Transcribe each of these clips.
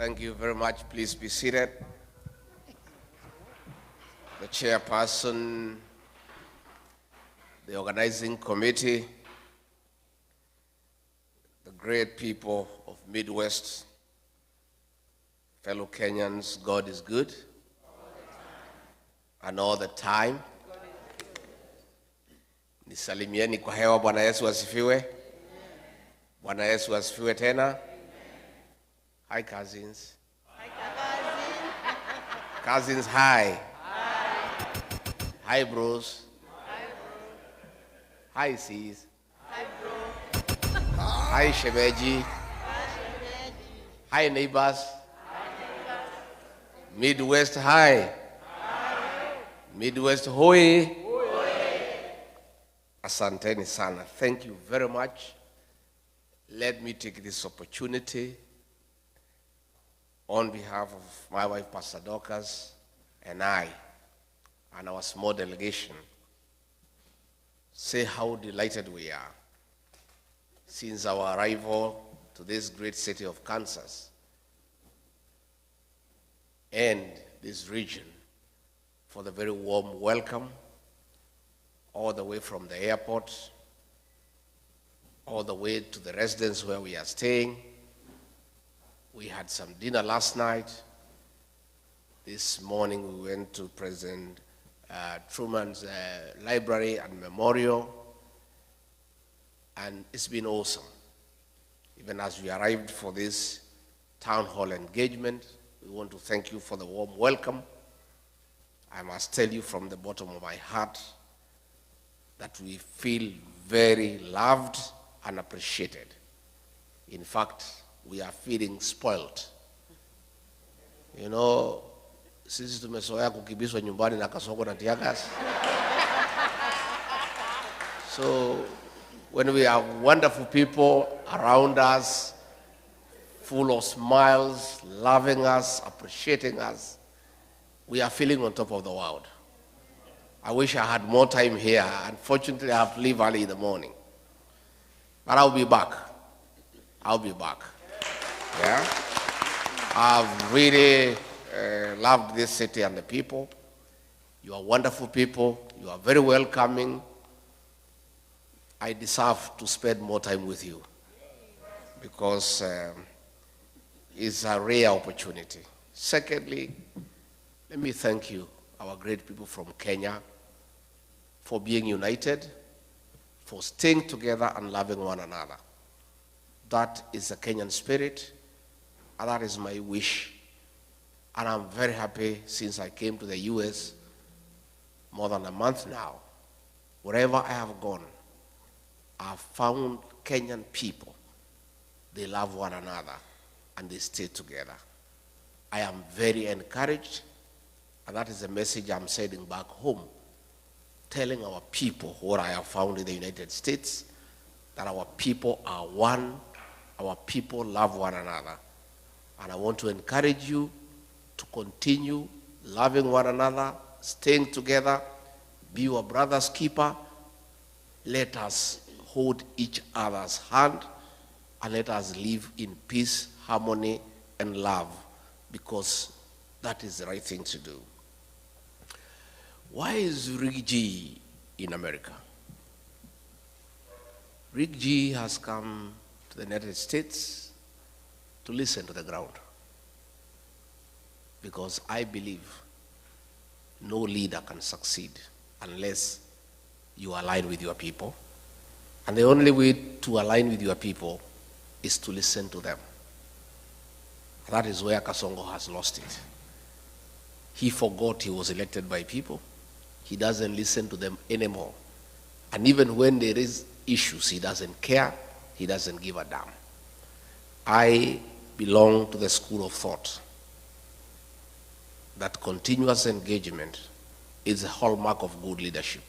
Thank you very much. Please be seated. The chairperson, the organizing committee, the great people of Midwest, fellow Kenyans, God is good. And all the time. Nisalimieni kwa hewa. Bwana Yesu asifiwe. Bwana Yesu asifiwe tena. Hi cousins. Hi cousins. Cousins, hi. Hi bros. Hi bro. Hi sis. Hi bro. Hi shemeji. Hi neighbors. Midwest, hi. Midwest, hoi. Asanteni sana. Thank you very much. Let me take this opportunity on behalf of my wife, Pastor Dorcas, and I, and our small delegation, say how delighted we are since our arrival to this great city of Kansas and this region for the very warm welcome all the way from the airport, all the way to the residence where we are staying. We had some dinner last night. This morning we went to President Truman's library and memorial, and it's been awesome. Even as we arrived for this town hall engagement, we want to thank you for the warm welcome. I must tell you from the bottom of my heart that we feel very loved and appreciated. In fact, we are feeling spoiled. You know, sisi tumezoea kukibiswa nyumbani na kasongo na tiagas. So when we have wonderful people around us, full of smiles, loving us, appreciating us, we are feeling on top of the world. I wish I had more time here. Unfortunately, I have to leave early in the morning. But I'll be back. I'll be back. Yeah? I've really loved this city and the people. You are wonderful people. You are very welcoming. I deserve to spend more time with you because it's a rare opportunity. Secondly, let me thank you, our great people from Kenya, for being united, for staying together and loving one another. That is the Kenyan spirit, and that is my wish. And I'm very happy since I came to the US more than a month now. Wherever I have gone, I've found Kenyan people. They love one another and they stay together. I am very encouraged, and that is the message I'm sending back home, telling our people what I have found in the United States, that our people are one, our people love one another. And I want to encourage you to continue loving one another, staying together, be your brother's keeper. Let us hold each other's hand and let us live in peace, harmony, and love, because that is the right thing to do. Why is Rick G in America? Rick G has come to the United States to listen to the ground, because I believe no leader can succeed unless you align with your people. And the only way to align with your people is to listen to them. That is where Kasongo has lost it. He forgot he was elected by people. He doesn't listen to them anymore. And even when there is issues, he doesn't care. He doesn't give a damn. I belong to the school of thought that continuous engagement is a hallmark of good leadership.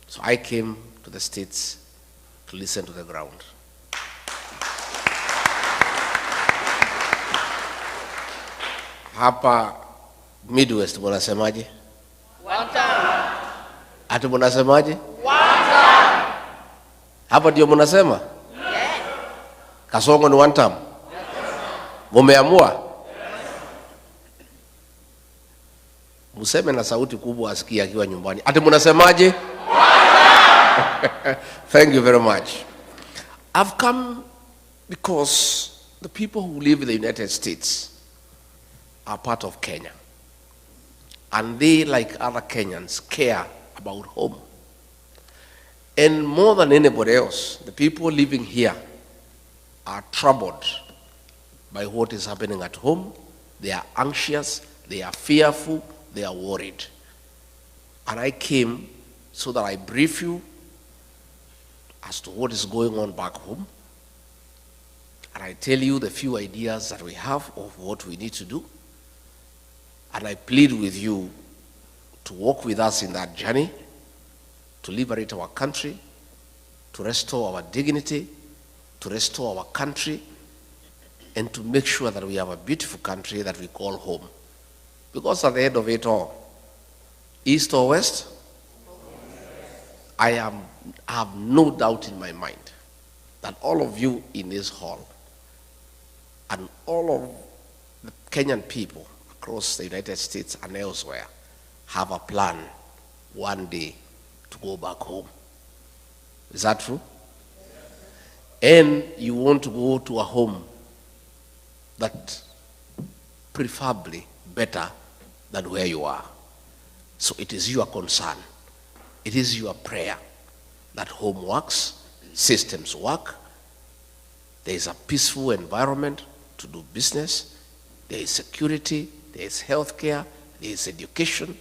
So I came to the States to listen to the ground. Hapa Midwest munasemaje? One time. Ati munasemaje? One time. Hapa ndio munasema? Yes. Kasongo ni one time. Mumeamua? Museme na sauti kubwa asikie akiwa nyumbani. Ati munasemaje? Thank you very much. I've come because the people who live in the United States are part of Kenya. And they, like other Kenyans, care about home. And more than anybody else, the people living here are troubled by what is happening at home. They are anxious, they are fearful, they are worried. And I came so that I brief you as to what is going on back home. And I tell you the few ideas that we have of what we need to do. And I plead with you to walk with us in that journey, to liberate our country, to restore our dignity, to restore our country, and to make sure that we have a beautiful country that we call home. Because at the end of it all, east or west, I have no doubt in my mind that all of you in this hall and all of the Kenyan people across the United States and elsewhere have a plan one day to go back home. Is that true? And you want to go to a home that preferably better than where you are. So it is your concern, it is your prayer that home works, systems work, there is a peaceful environment to do business, there is security, there is healthcare, there is education,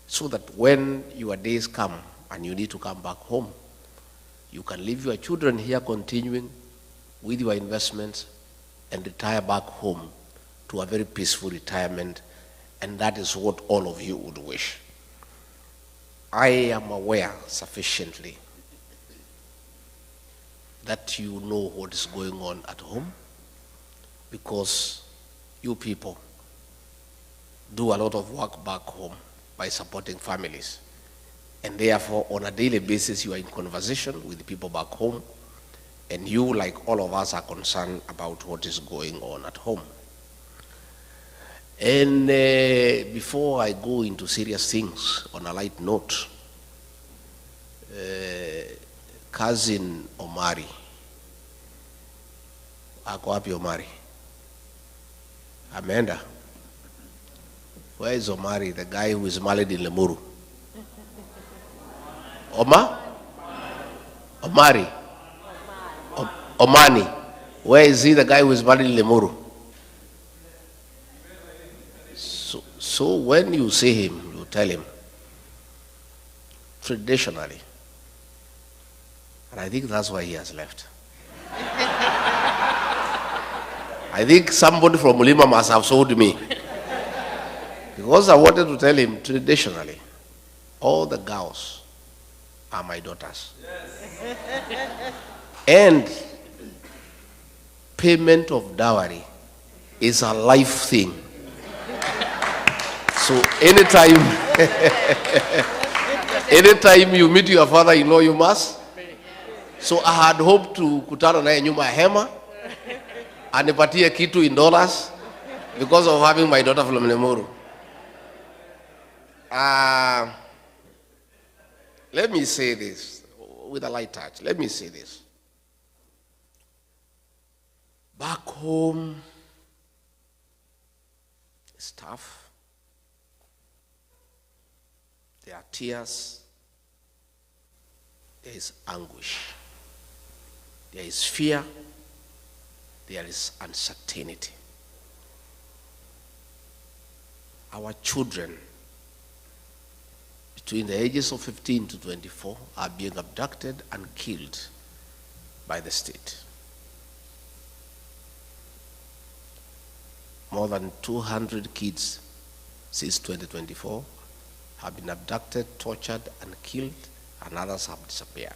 so that when your days come and you need to come back home, you can leave your children here continuing with your investments and retire back home to a very peaceful retirement, and that is what all of you would wish. I am aware sufficiently that you know what is going on at home, because you people do a lot of work back home by supporting families. And therefore, on a daily basis, you are in conversation with the people back home, and you, like all of us, are concerned about what is going on at home. And before I go into serious things, on a light note, cousin Omari, ako wapi Omari? Amanda. Where is Omari, the guy who is married in Lemuru? Omari? Omani. Where is he, the guy who is married in Lemuru? So when you see him, you tell him, traditionally, and I think that's why he has left. I think somebody from Mulima must have sold me. Because I wanted to tell him, traditionally, all the girls are my daughters. Yes. And payment of dowry is a life thing. So anytime, anytime you meet your father-in-law, you must. So I had hoped to kutana naye nyuma ya hema, anipatie kitu in dollars, because of having my daughter from Lemuru. Let me say this with a light touch. Let me say this. Back home, it's tough. There are tears. There is anguish. There is fear. There is uncertainty. Our children between the ages of 15 to 24 are being abducted and killed by the state. More than 200 kids since 2024 have been abducted, tortured, and killed, and others have disappeared.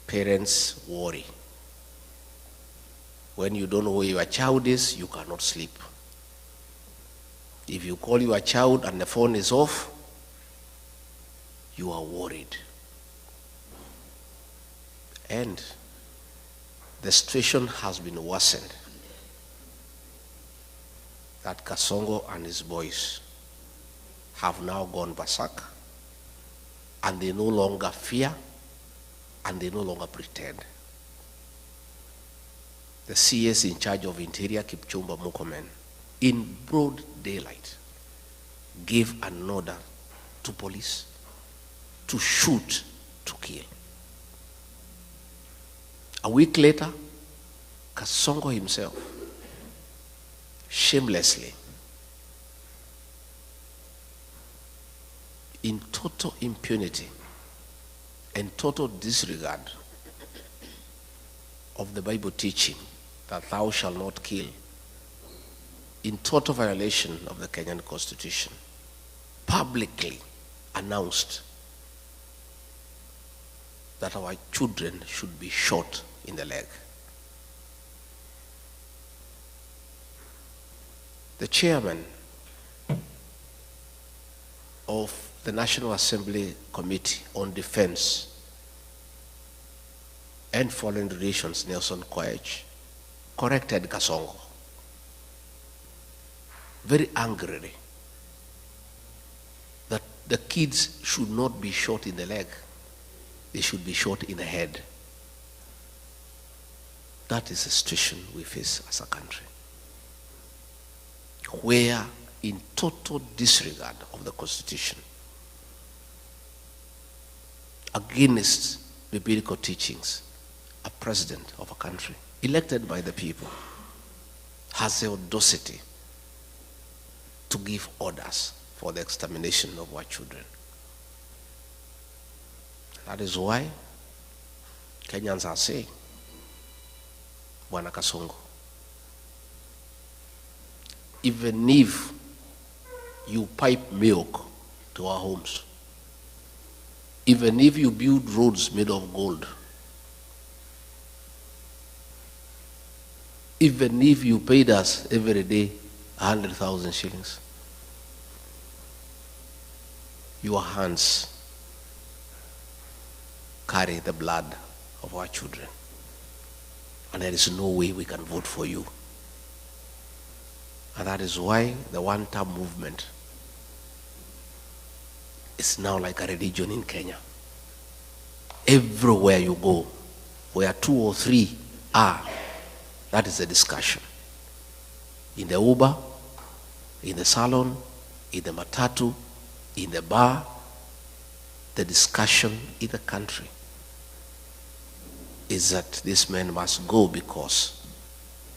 Parents worry. When you don't know where your child is, you cannot sleep. If you call your child and the phone is off, you are worried. And the situation has been worsened that Kasongo and his boys have now gone berserk, and they no longer fear, and they no longer pretend. The CS in charge of Interior, Kipchumba Murkomen, in broad daylight, gave an order to police to shoot, to kill. A week later, Kasongo himself, shamelessly, in total impunity and total disregard of the Bible teaching that thou shalt not kill, in total violation of the Kenyan Constitution, publicly announced that our children should be shot in the leg. The chairman of the National Assembly Committee on Defense and Foreign Relations, Nelson Koech, corrected Kasongo very angrily that the kids should not be shot in the leg, they should be shot in the head. That is the situation we face as a country, where in total disregard of the Constitution, against biblical teachings, a president of a country elected by the people has the audacity to give orders for the extermination of our children. That is why Kenyans are saying, Bwana Kasongo, even if you pipe milk to our homes, even if you build roads made of gold, even if you paid us every day 100,000 shillings, your hands carry the blood of our children, and there is no way we can vote for you. And that is why the one-term movement is now like a religion in Kenya. Everywhere you go, where 2 or 3 are, that is the discussion. In the Uber, in the salon, in the matatu, in the bar, the discussion in the country is that this man must go because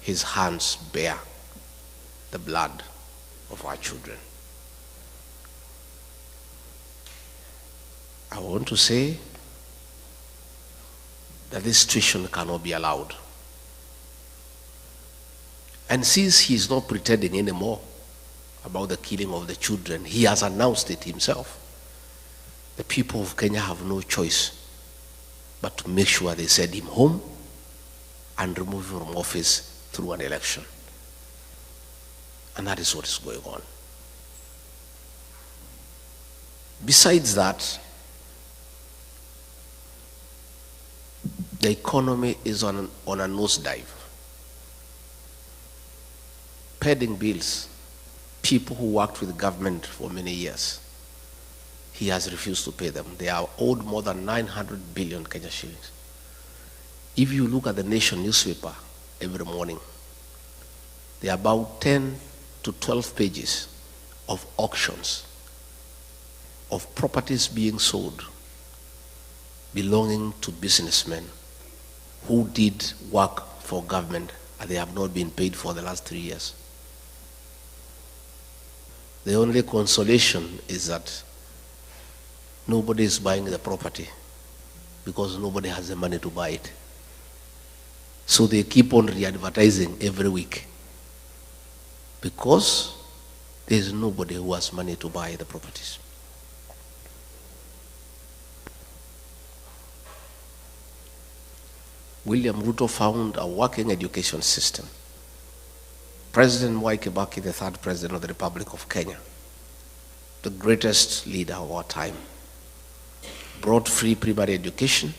his hands bear the blood of our children. I want to say that this situation cannot be allowed. And since he is not pretending anymore about the killing of the children, he has announced it himself. The people of Kenya have no choice but to make sure they send him home and remove him from office through an election. And that is what is going on. Besides that, the economy is on a nosedive. Pending bills, people who worked with the government for many years, he has refused to pay them. They are owed more than 900 billion Kenya shillings. If you look at the Nation newspaper every morning, there are about 10 to 12 pages of auctions of properties being sold belonging to businessmen who did work for government and they have not been paid for the last 3 years. The only consolation is that nobody is buying the property because nobody has the money to buy it. So they keep on re-advertising every week because there is nobody who has money to buy the properties. William Ruto found a working education system. President Mwai Kibaki, the third president of the Republic of Kenya, the greatest leader of our time, brought free primary education,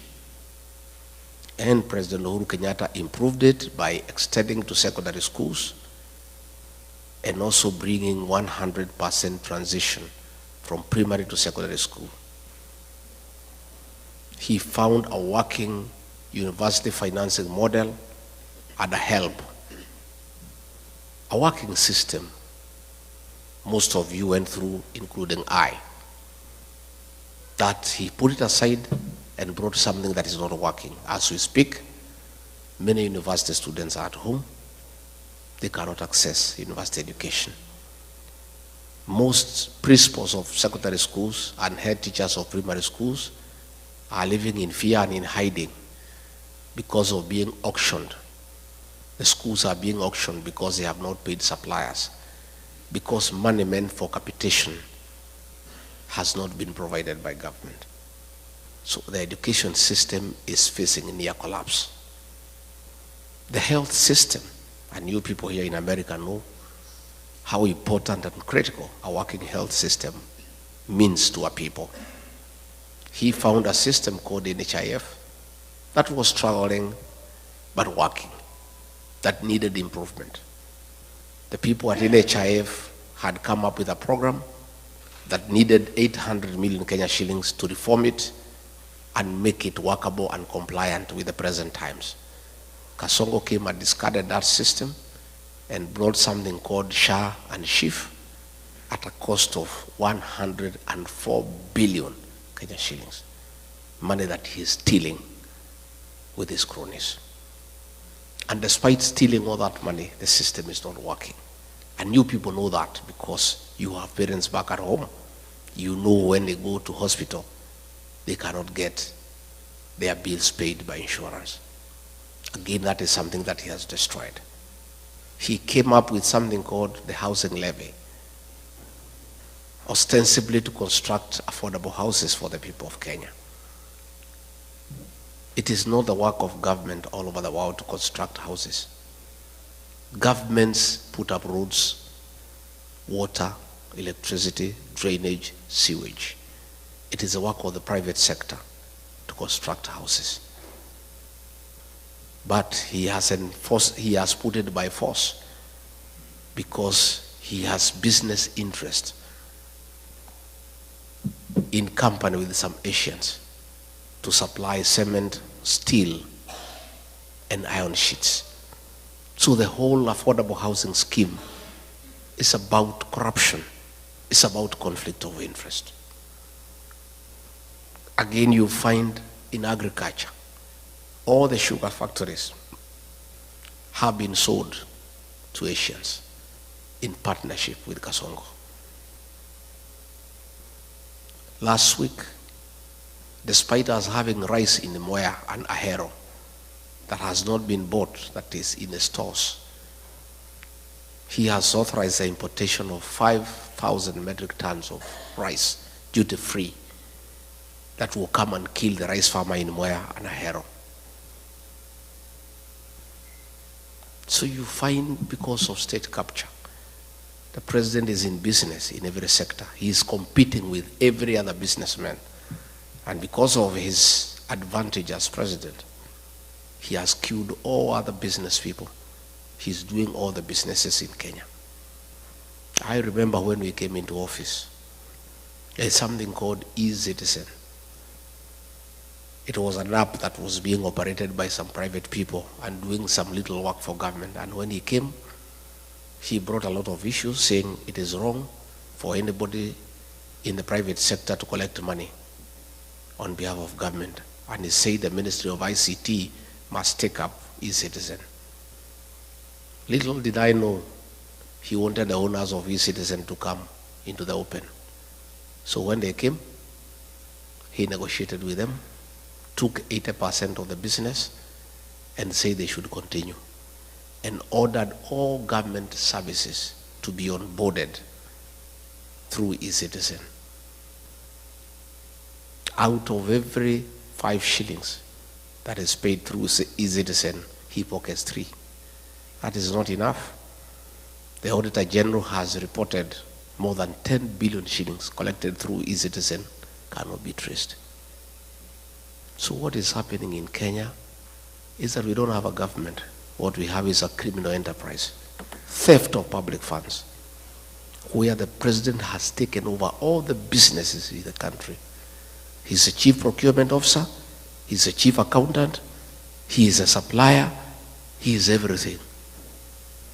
and President Uhuru Kenyatta improved it by extending to secondary schools and also bringing 100% transition from primary to secondary school. He found a working university financing model and a help, a working system most of you went through, including I, that he put it aside and brought something that is not working. As we speak, many university students are at home. They cannot access university education. Most principals of secondary schools and head teachers of primary schools are living in fear and in hiding because of being auctioned. The schools are being auctioned because they have not paid suppliers, because money meant for capitation has not been provided by government. So the education system is facing near collapse. The health system, and you people here in America know how important and critical a working health system means to our people. He found a system called NHIF that was struggling but working, that needed improvement. The people at NHIF had come up with a program that needed 800 million Kenya shillings to reform it and make it workable and compliant with the present times. Kasongo came and discarded that system and brought something called SHA and SHIF at a cost of 104 billion Kenya shillings, money that he is stealing with his cronies. And despite stealing all that money, the system is not working. And you people know that because you have parents back at home. You know when they go to hospital, they cannot get their bills paid by insurance. Again, that is something that he has destroyed. He came up with something called the housing levy, ostensibly to construct affordable houses for the people of Kenya. It is not the work of government all over the world to construct houses. Governments put up roads, water, electricity, drainage, sewage. It is the work of the private sector to construct houses. But he has put it by force because he has business interest in company with some Asians to supply cement, steel, and iron sheets. So the whole affordable housing scheme is about corruption. It's about conflict of interest. Again, you find in agriculture, all the sugar factories have been sold to Asians in partnership with Kasongo. Last week, despite us having rice in Moya and Ahero that has not been bought, that is in the stores, he has authorized the importation of 5,000 metric tons of rice, duty-free, that will come and kill the rice farmer in Moya and Ahero. So you find, because of state capture, the president is in business in every sector. He is competing with every other businessman. And because of his advantage as president, he has killed all other business people. He's doing all the businesses in Kenya. I remember when we came into office, there's something called eCitizen. It was an app that was being operated by some private people and doing some little work for government. And when he came, he brought a lot of issues saying it is wrong for anybody in the private sector to collect money on behalf of government. And he said the Ministry of ICT must take up eCitizen. Little did I know he wanted the owners of eCitizen to come into the open. So when they came, he negotiated with them, took 80% of the business and said they should continue, and ordered all government services to be onboarded through eCitizen. Out of every 5 shillings that is paid through eCitizen, he pockets 3. That is not enough. The Auditor General has reported more than 10 billion shillings collected through eCitizen cannot be traced. So what is happening in Kenya is that we don't have a government. What we have is a criminal enterprise, theft of public funds, where the president has taken over all the businesses in the country. He's a chief procurement officer, he's a chief accountant, he is a supplier, he is everything.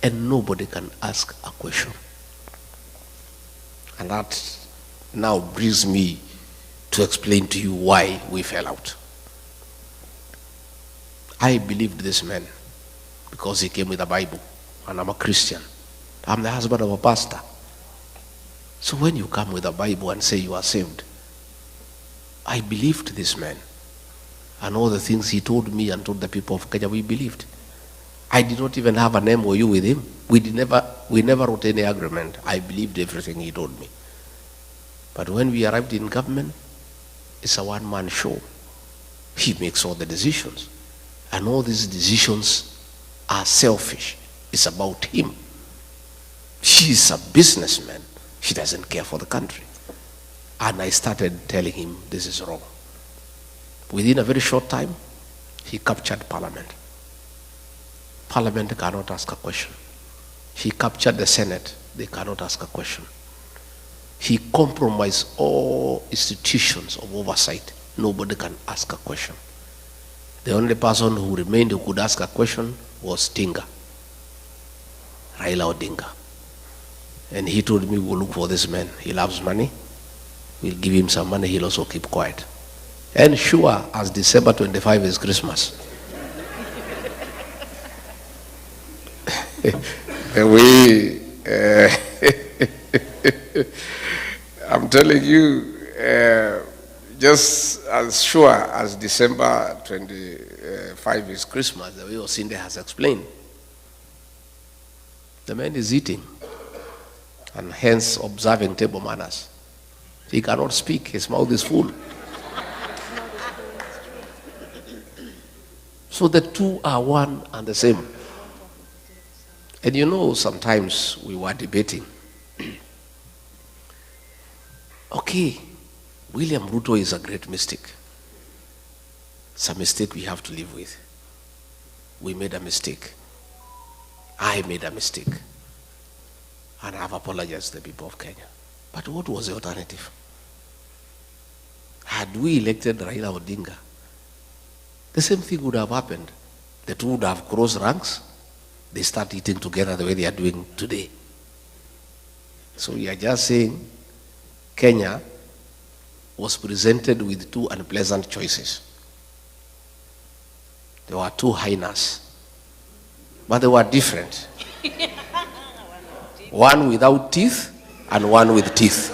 And nobody can ask a question. And that now brings me to explain to you why we fell out. I believed this man because he came with a Bible, and I'm a Christian. I'm the husband of a pastor. So when you come with a Bible and say you are saved, I believed this man. And all the things he told me and told the people of Kenya, we believed. I did not even have an MOU with him. We never wrote any agreement. I believed everything he told me. But when we arrived in government, it's a one-man show. He makes all the decisions. And all these decisions are selfish. It's about him. He's a businessman. He doesn't care for the country. And I started telling him this is wrong. Within a very short time, he captured Parliament. Parliament cannot ask a question. He captured the Senate. They cannot ask a question. He compromised all institutions of oversight. Nobody can ask a question. The only person who remained who could ask a question was Tinga, Raila Odinga. And he told me, we'll look for this man. He loves money. We'll give him some money. He'll also keep quiet. And sure, as December 25 is Christmas. I'm telling you, just as sure as December 25 is Christmas, the way Osinde has explained, the man is eating and hence observing table manners. He cannot speak, his mouth is full. So the two are one and the same. And you know, sometimes we were debating. Okay, William Ruto is a great mistake. It's a mistake we have to live with. We made a mistake. I made a mistake. And I have apologized to the people of Kenya. But what was the alternative? Had we elected Raila Odinga, the same thing would have happened. The two would have crossed ranks. They start eating together the way they are doing today. So we are just saying Kenya was presented with two unpleasant choices. There were two hyenas, but they were different. One without teeth and one with teeth.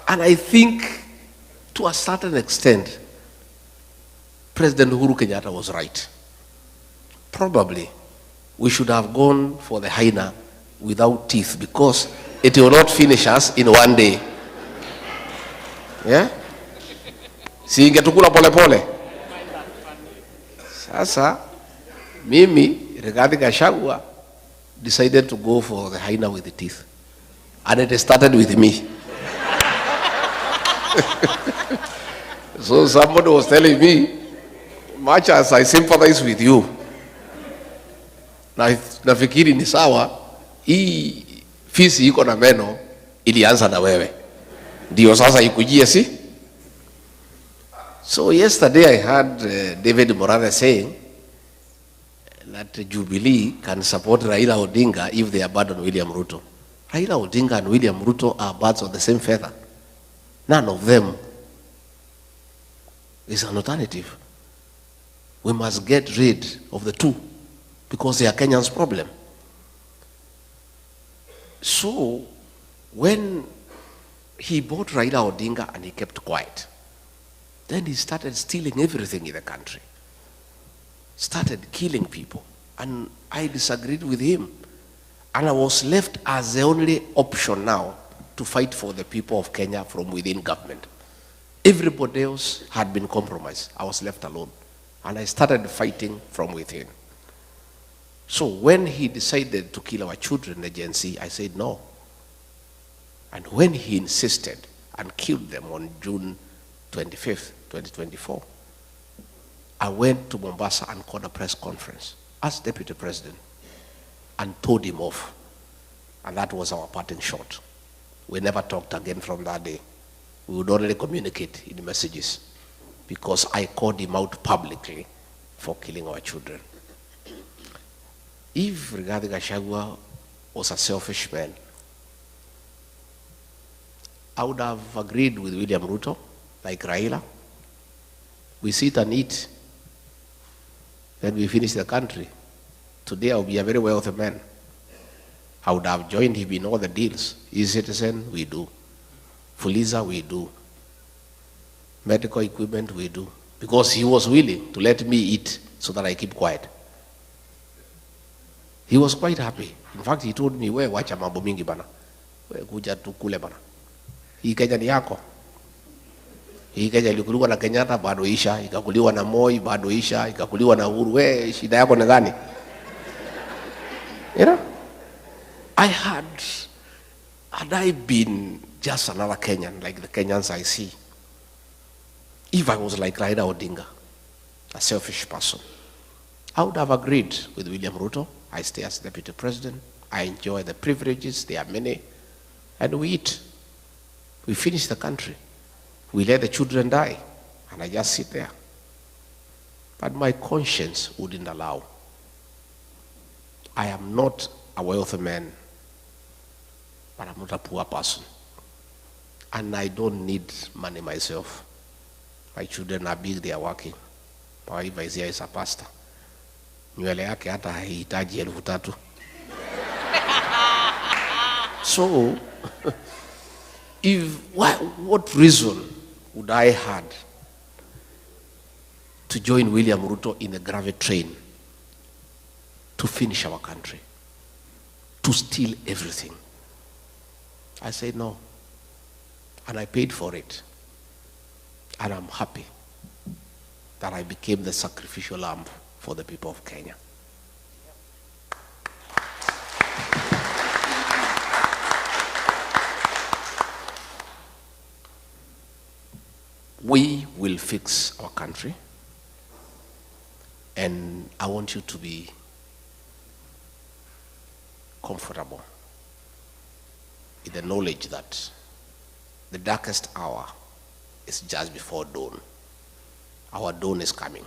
And I think to a certain extent, President Uhuru Kenyatta was right. Probably we should have gone for the hyena without teeth because it will not finish us in one day. Yeah? Si ingetukula pole pole. Sasa, mimi, regarding Gachagua, decided to go for the hyena with the teeth. And it started with me. So somebody was telling me, much as I sympathize with you, nafikiri ni sawa, hii fisi iko na meno ilianza na wewe. Ndio sasa ikujie si? So yesterday I heard David Morathe saying that Jubilee can support Raila Odinga if they abandon William Ruto. Raila Odinga and William Ruto are birds of the same feather. None of them is an alternative. We must get rid of the two because they are Kenyans' problem. So when he bought Raila Odinga and he kept quiet, then he started stealing everything in the country. Started killing people. And I disagreed with him. And I was left as the only option now to fight for the people of Kenya from within government. Everybody else had been compromised. I was left alone. And I started fighting from within. So when he decided to kill our children, the Gen Z, I said no. And when he insisted and killed them on June 25th, 2024, I went to Mombasa and called a press conference as deputy president and told him off. And that was our parting shot. We never talked again from that day. We would only communicate in messages because I called him out publicly for killing our children. If Rigathi Gachagua was a selfish man, I would have agreed with William Ruto, like Raila. We sit and eat, then we finish the country. Today I'll be a very wealthy man. I would have joined him in all the deals. E-Citizen, we do. Fuliza, we do. Medical equipment, we do. Because he was willing to let me eat so that I keep quiet. He was quite happy. In fact, he told me, we wacha mambo mingi bana. We kuja tukule bana. Hii Kenya ni yako. Hii Kenya ilikuliwa na Kenyatta, bado isha. Ikakuliwa na Moi, bado isha. Ikakuliwa na Uhuru. We, shida yako ni gani? You know? Had I been just another Kenyan, like the Kenyans I see, if I was like Raila Odinga, a selfish person, I would have agreed with William Ruto. I stay as deputy president. I enjoy the privileges. There are many. And we eat. We finish the country. We let the children die. And I just sit there. But my conscience wouldn't allow. I am not a wealthy man, but I'm not a poor person. And I don't need money myself. My children are big, they are working. My wife is here, is a pastor. Nywele yake hata haihitaji 3,000. So, what reason would I had to join William Ruto in a gravity train to finish our country, to steal everything? I said no, and I paid for it, and I'm happy that I became the sacrificial lamb for the people of Kenya. We will fix our country, and I want you to be comfortable in the knowledge that the darkest hour is just before dawn. Our dawn is coming.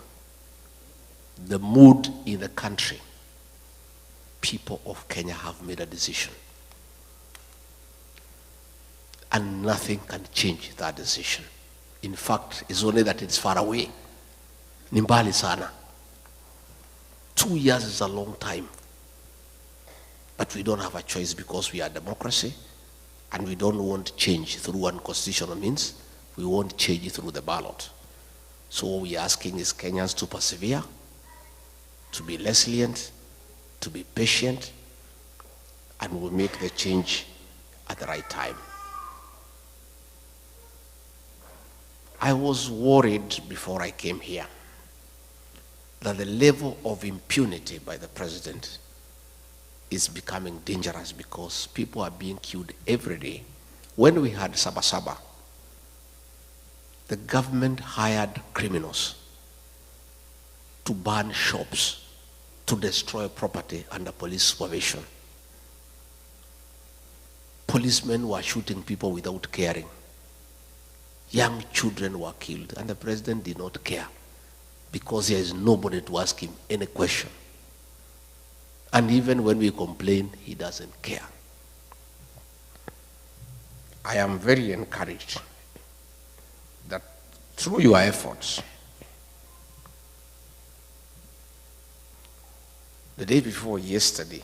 The mood in the country, people of Kenya have made a decision. And nothing can change that decision. In fact, it's only that it's far away. Ni mbali sana. 2 years is a long time. But we don't have a choice because we are a democracy and we don't want change through unconstitutional means. We want change through the ballot. So what we're asking is Kenyans to persevere, to be resilient, to be patient, and we'll make the change at the right time. I was worried before I came here that the level of impunity by the president is becoming dangerous because people are being killed every day. When we had Sabasaba, the government hired criminals to burn shops, to destroy property under police supervision. Policemen were shooting people without caring. Young children were killed, and the president did not care because there is nobody to ask him any question. And even when we complain, he doesn't care. I am very encouraged that through your efforts, the day before yesterday,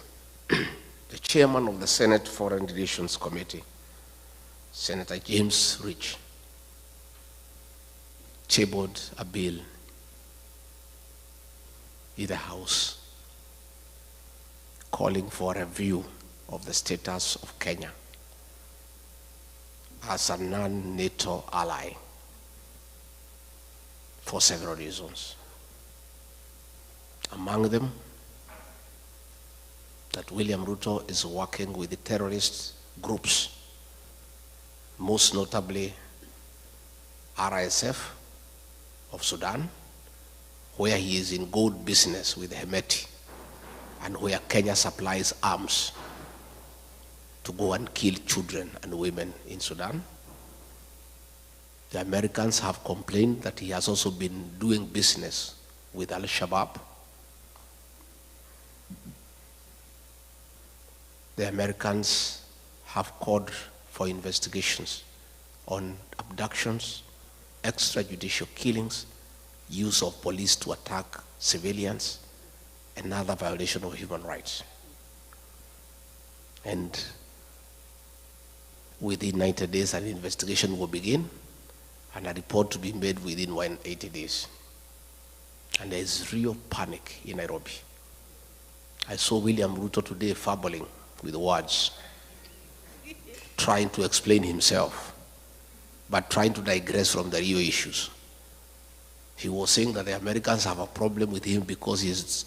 the chairman of the Senate Foreign Relations Committee, Senator James Rich, tabled a bill in the House calling for a review of the status of Kenya as a non-NATO ally for several reasons. Among them, that William Ruto is working with the terrorist groups, most notably RSF of Sudan, where he is in gold business with Hemeti, and where Kenya supplies arms. to go and kill children and women in Sudan. The Americans have complained that he has also been doing business with Al-Shabaab. The Americans have called for investigations on abductions, extrajudicial killings, use of police to attack civilians, and other violation of human rights. And within 90 days, an investigation will begin and a report to be made within 180 days. And there is real panic in Nairobi. I saw William Ruto today fumbling with words, trying to explain himself, but trying to digress from the real issues. He was saying that the Americans have a problem with him because he's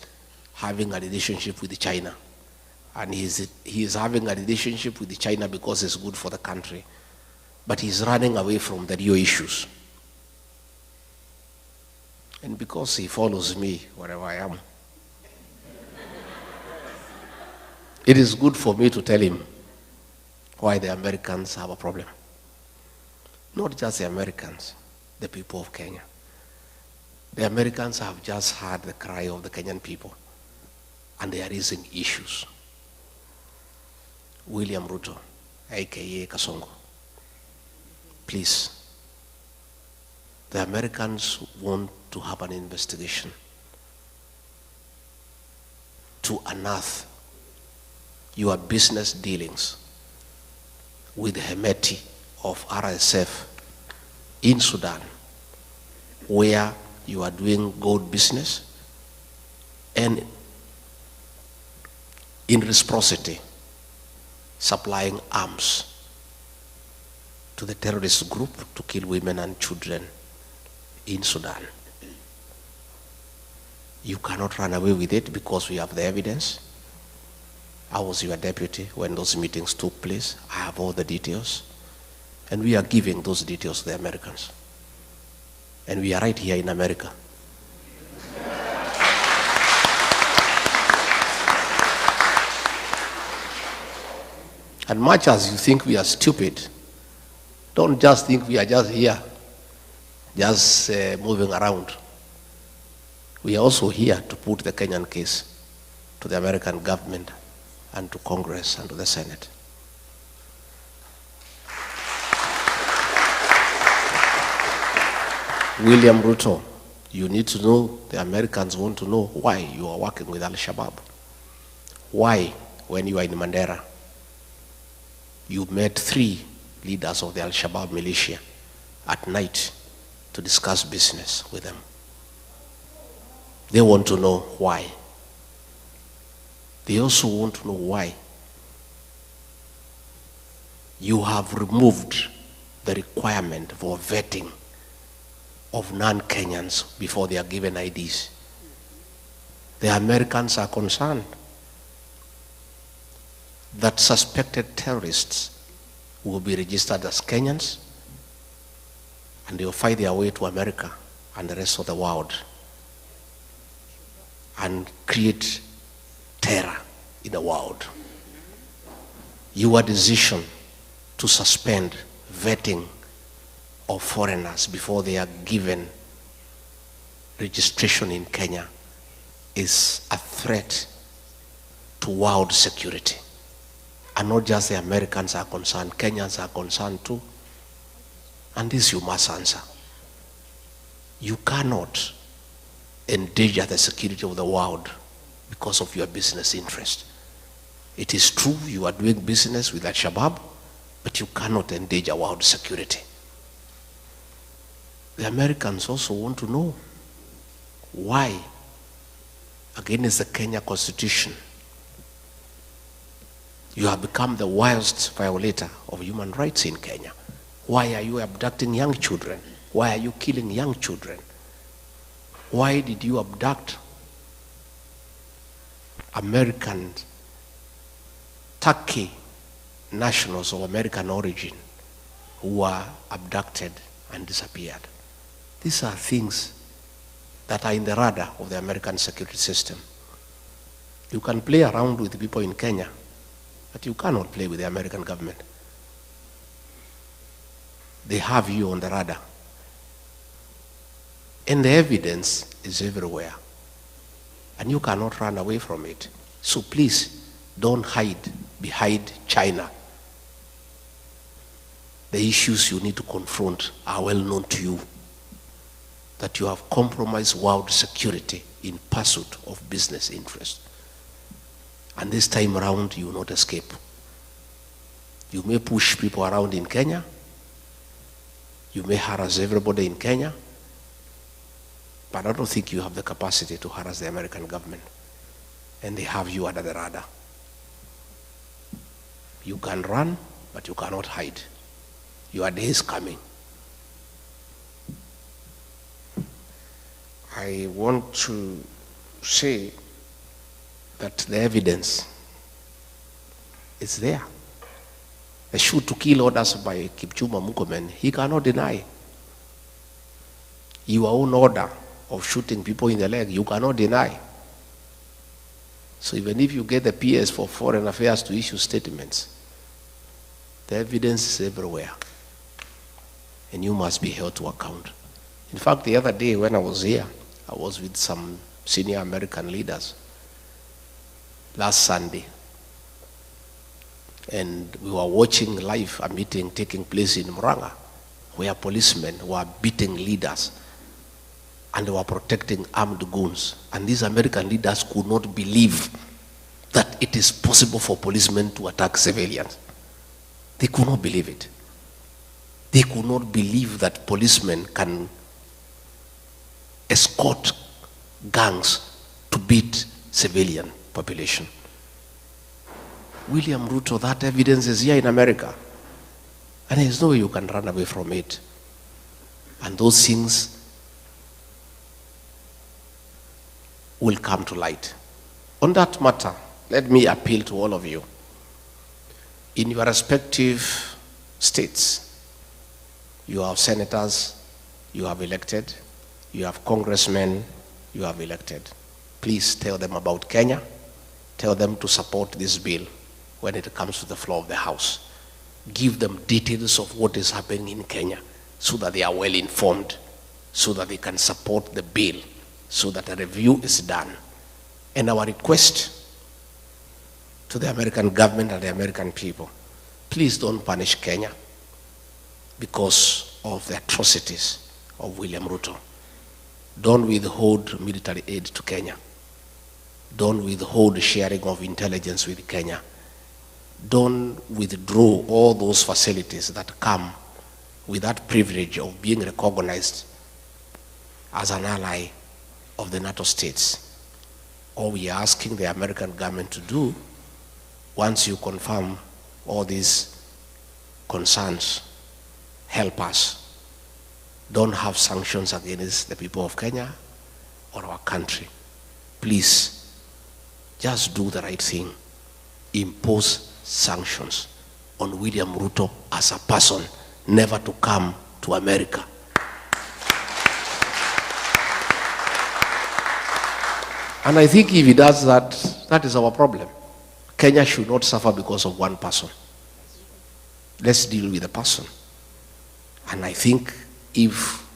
having a relationship with China. And he is having a relationship with China because it's good for the country. But he's running away from the real issues. And because he follows me wherever I am, it is good for me to tell him why the Americans have a problem. Not just the Americans, the people of Kenya. The Americans have just heard the cry of the Kenyan people, and they are raising issues. William Ruto, aka Kasongo, please, the Americans want to have an investigation to unearth your business dealings with the Hemeti of RSF in Sudan, where you are doing gold business, and in reciprocity, supplying arms to the terrorist group to kill women and children in Sudan. You cannot run away with it because we have the evidence. I was your deputy when those meetings took place. I have all the details. And we are giving those details to the Americans. And we are right here in America. And much as you think we are stupid, don't just think we are just here, just moving around. We are also here to put the Kenyan case to the American government and to Congress and to the Senate. William Ruto, you need to know, the Americans want to know why you are working with Al-Shabaab. Why, when you are in Mandera, you met 3 leaders of the Al-Shabaab militia at night to discuss business with them. They want to know why. They also want to know why you have removed the requirement for vetting of non-Kenyans before they are given IDs. The Americans are concerned that suspected terrorists will be registered as Kenyans and they will find their way to America and the rest of the world and create terror in the world. Your decision to suspend vetting of foreigners before they are given registration in Kenya is a threat to world security. And not just the Americans are concerned, Kenyans are concerned too. And this you must answer. You cannot endanger the security of the world because of your business interest. It is true you are doing business with Al-Shabaab, but you cannot endanger world security. The Americans also want to know why, against the Kenya Constitution, you have become the worst violator of human rights in Kenya. Why are you abducting young children? Why are you killing young children? Why did you abduct American, Turkey nationals of American origin who were abducted and disappeared? These are things that are in the radar of the American security system. You can play around with people in Kenya But you cannot play with the American government. They have you on the radar. And the evidence is everywhere. And you cannot run away from it. So please, don't hide behind China. The issues you need to confront are well known to you. That you have compromised world security in pursuit of business interests. And this time around, you will not escape. You may push people around in Kenya. You may harass everybody in Kenya. But I don't think you have the capacity to harass the American government. And they have you under the radar. You can run, but you cannot hide. Your day is coming. I want to say that the evidence is there. The shoot to kill orders by Kipchumba Murkomen, he cannot deny. Your own order of shooting people in the leg, you cannot deny. So even if you get the PS for Foreign Affairs to issue statements, the evidence is everywhere. And you must be held to account. In fact, the other day when I was here, I was with some senior American leaders last Sunday. And we were watching live a meeting taking place in Muranga, where policemen were beating leaders and they were protecting armed goons. And these American leaders could not believe that it is possible for policemen to attack civilians. They could not believe it. They could not believe that policemen can escort gangs to beat civilian population. William Ruto, that evidence is here in America. And there's no way you can run away from it. And those things will come to light. On that matter, let me appeal to all of you. In your respective states, you have senators, you have elected, you have congressmen, you have elected. Please tell them about Kenya. Tell them to support this bill when it comes to the floor of the House. Give them details of what is happening in Kenya so that they are well informed, so that they can support the bill, so that a review is done. And our request to the American government and the American people, please don't punish Kenya because of the atrocities of William Ruto. Don't withhold military aid to Kenya. Don't withhold sharing of intelligence with Kenya. Don't withdraw all those facilities that come with that privilege of being recognized as an ally of the NATO states. All we are asking the American government to do, once you confirm all these concerns, help us. Don't have sanctions against the people of Kenya or our country. Please, just do the right thing. Impose sanctions on William Ruto as a person, never to come to America. And I think if he does that, that is our problem. Kenya should not suffer because of one person. Let's deal with the person. And I think if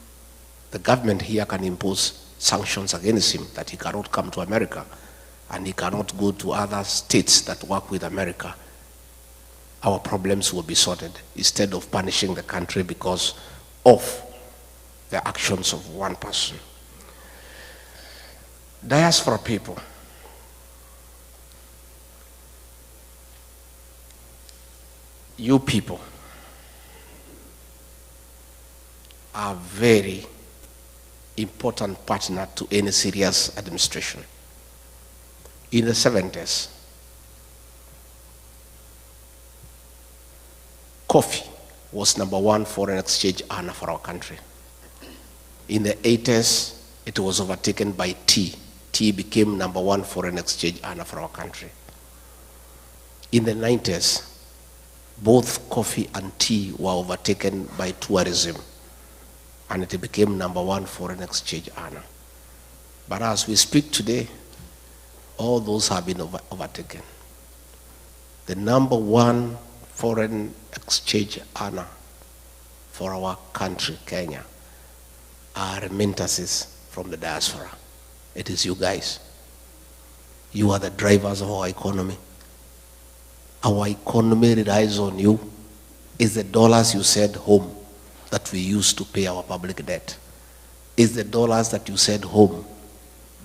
the government here can impose sanctions against him, that he cannot come to America and he cannot go to other states that work with America, our problems will be sorted instead of punishing the country because of the actions of one person. Diaspora people, you people are very important partner to any serious administration. In the 70s, coffee was #1 foreign exchange earner for our country. In the 80s, it was overtaken by tea. Tea became #1 foreign exchange earner for our country. In the 90s, both coffee and tea were overtaken by tourism, and it became #1 foreign exchange earner. But as we speak today, all those have been overtaken. the #1 foreign exchange earner for our country, Kenya, are remittances from the diaspora. It is you guys. You are the drivers of our economy. Our economy relies on you. It's the dollars you send home that we use to pay our public debt. It's the dollars that you send home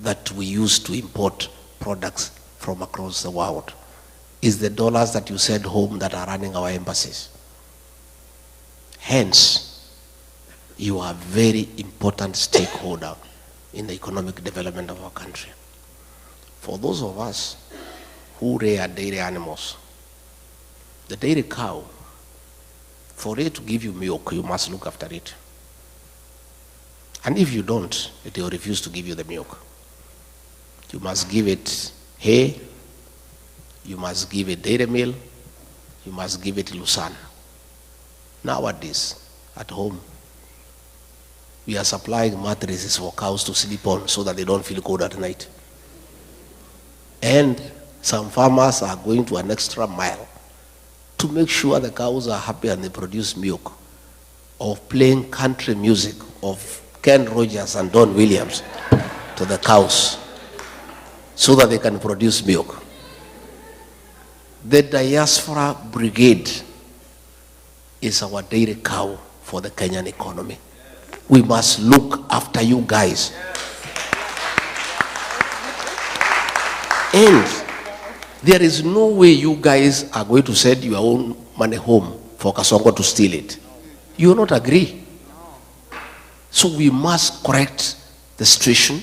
that we use to import products from across the world. It's the dollars that you send home that are running our embassies. Hence, you are a very important stakeholder in the economic development of our country. For those of us who rear dairy animals, the dairy cow, for it to give you milk, you must look after it. And if you don't, it will refuse to give you the milk. You must give it hay, you must give it dairy meal, you must give it lucerne. Nowadays, at home, we are supplying mattresses for cows to sleep on so that they don't feel cold at night. And some farmers are going to an extra mile to make sure the cows are happy and they produce milk, of playing country music of Ken Rogers and Don Williams to the cows so that they can produce milk. The Diaspora Brigade is our dairy cow for the Kenyan economy. We must look after you guys. And there is no way you guys are going to send your own money home for Kasongo to steal it. You will not agree. So we must correct the situation.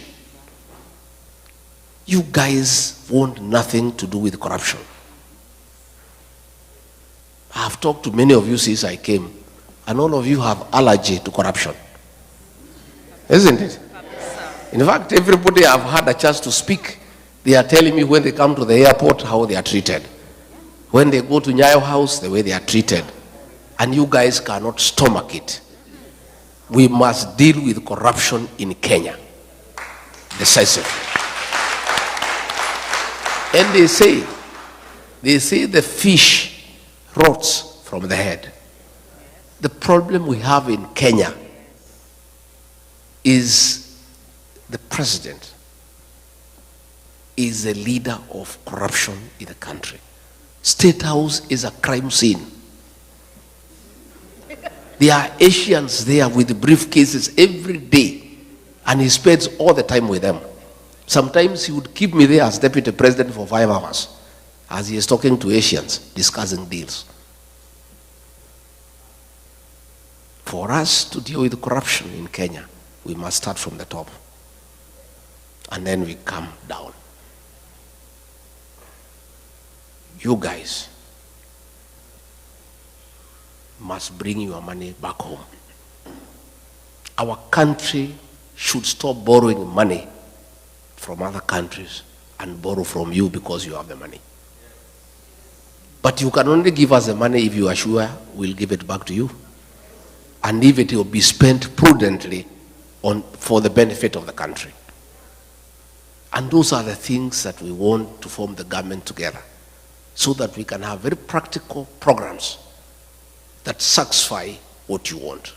You guys want nothing to do with corruption. I have talked to many of you since I came, and all of you have allergy to corruption. Isn't it? In fact, everybody I've had a chance to speak, they are telling me when they come to the airport how they are treated. When they go to Nyayo House, the way they are treated. And you guys cannot stomach it. We must deal with corruption in Kenya decisively. And they say the fish rots from the head. The problem we have in Kenya is the president is a leader of corruption in the country. State House is a crime scene. There are Asians there with briefcases every day, and he spends all the time with them. Sometimes he would keep me there as deputy president for 5 hours as he is talking to Asians, discussing deals. For us to deal with corruption in Kenya, we must start from the top, and then we come down. You guys must bring your money back home. Our country should stop borrowing money from other countries and borrow from you because you have the money. But you can only give us the money if you are sure we'll give it back to you, and if it will be spent prudently for the benefit of the country. And those are the things that we want to form the government together, so that we can have very practical programs that satisfy what you want.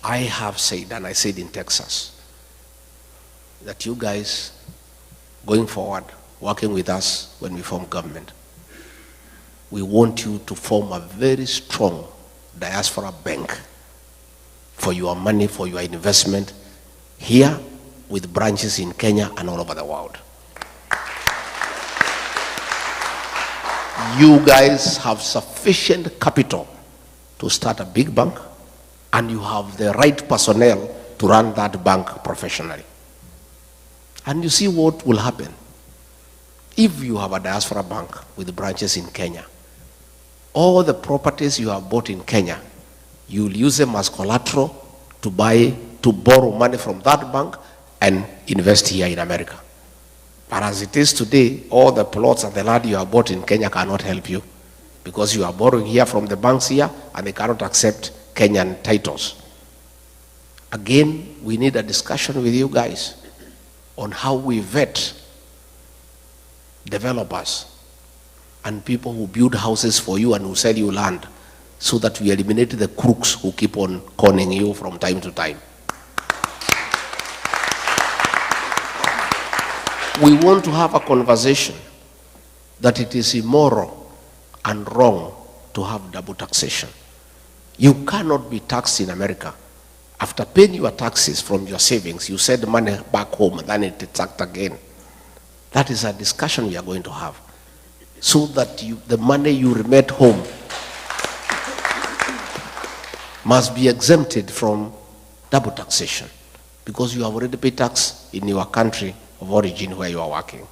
I have said, and I said in Texas, that you guys, going forward, working with us when we form government, we want you to form a very strong diaspora bank for your money, for your investment here, with branches in Kenya and all over the world. You guys have sufficient capital to start a big bank, and you have the right personnel to run that bank professionally. And you see what will happen. If you have a diaspora bank with branches in Kenya, all the properties you have bought in Kenya, you'll use them as collateral to borrow money from that bank and invest here in America. But as it is today, all the plots and the land you have bought in Kenya cannot help you, because you are borrowing here from the banks here, and they cannot accept Kenyan titles. Again, we need a discussion with you guys on how we vet developers, and people who build houses for you and who sell you land, so that we eliminate the crooks who keep on conning you from time to time. We want to have a conversation that it is immoral and wrong to have double taxation. You cannot be taxed in America. After paying your taxes from your savings, you send money back home and then it is taxed again. That is a discussion we are going to have, so that the money you remit home must be exempted from double taxation, because you have already paid tax in your country of origin where you are working.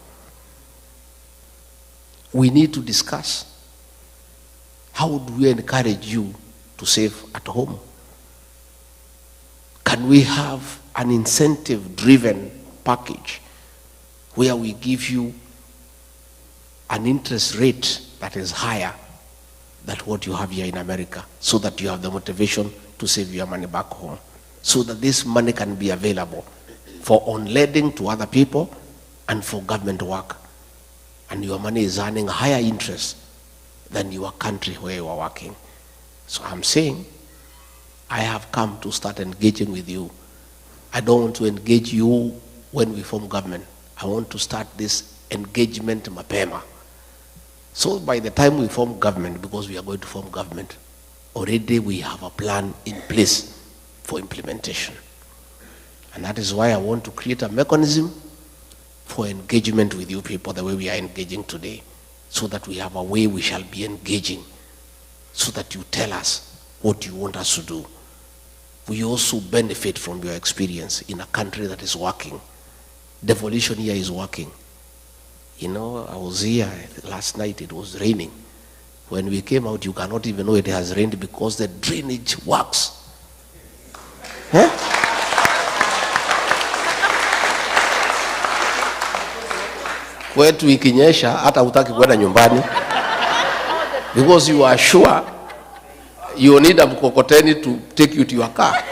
We need to discuss, how do we encourage you to save at home? Can we have an incentive-driven package where we give you an interest rate that is higher than what you have here in America, so that you have the motivation to save your money back home, so that this money can be available for on-lending to other people and for government work, and your money is earning higher interest than your country where you are working. So I'm saying, I have come to start engaging with you. I don't want to engage you when we form government. I want to start this engagement mapema. So by the time we form government, because we are going to form government, already we have a plan in place for implementation. And that is why I want to create a mechanism for engagement with you people the way we are engaging today, so that we have a way we shall be engaging, so that you tell us what you want us to do. We also benefit from your experience in a country that is working. Devolution here is working. You know, I was here last night, it was raining. When we came out, you cannot even know it has rained because the drainage works. Huh? Kwetu ikinyesha, hata hutaki kwenda nyumbani. Because you are sure you need a mkokoteni to take you to your car.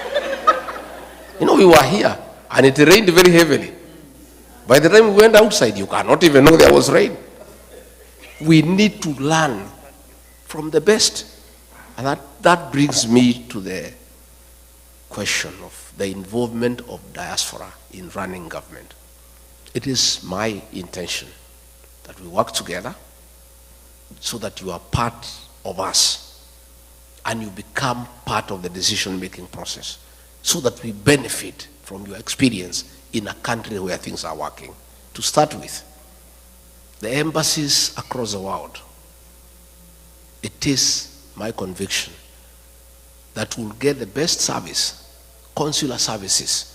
You know, we were here and it rained very heavily. By the time we went outside, you cannot even know there was rain. We need to learn from the best. And that brings me to the question of the involvement of diaspora in running government. It is my intention that we work together so that you are part of us and you become part of the decision-making process, so that we benefit from your experience in a country where things are working. To start with, the embassies across the world, it is my conviction that we'll get the best service, consular services,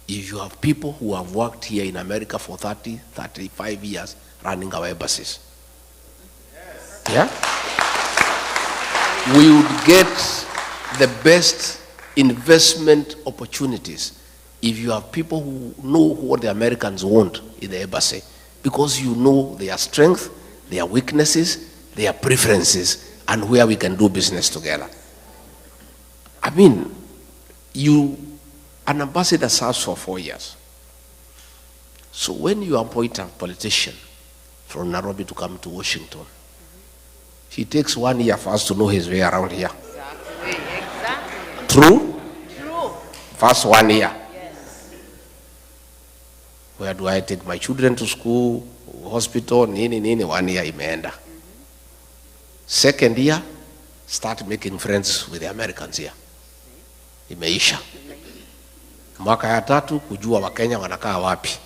if you have people who have worked here in America for 30, 35 years running our embassies. Yeah? We would get the best investment opportunities if you have people who know what the Americans want in the embassy, because you know their strength, their weaknesses, their preferences, and where we can do business together. I mean, an ambassador serves for 4 years. So when you appoint a politician from Nairobi to come to Washington, he takes 1 year for us to know his way around here. Exactly. True? True. First 1 year. Yes. Where do I take my children to school, hospital, nini, 1 year imeenda. Second year, start making friends with the Americans here. Imeisha. Mwaka ya tatu, kujua Wakenya wanakaa wapi.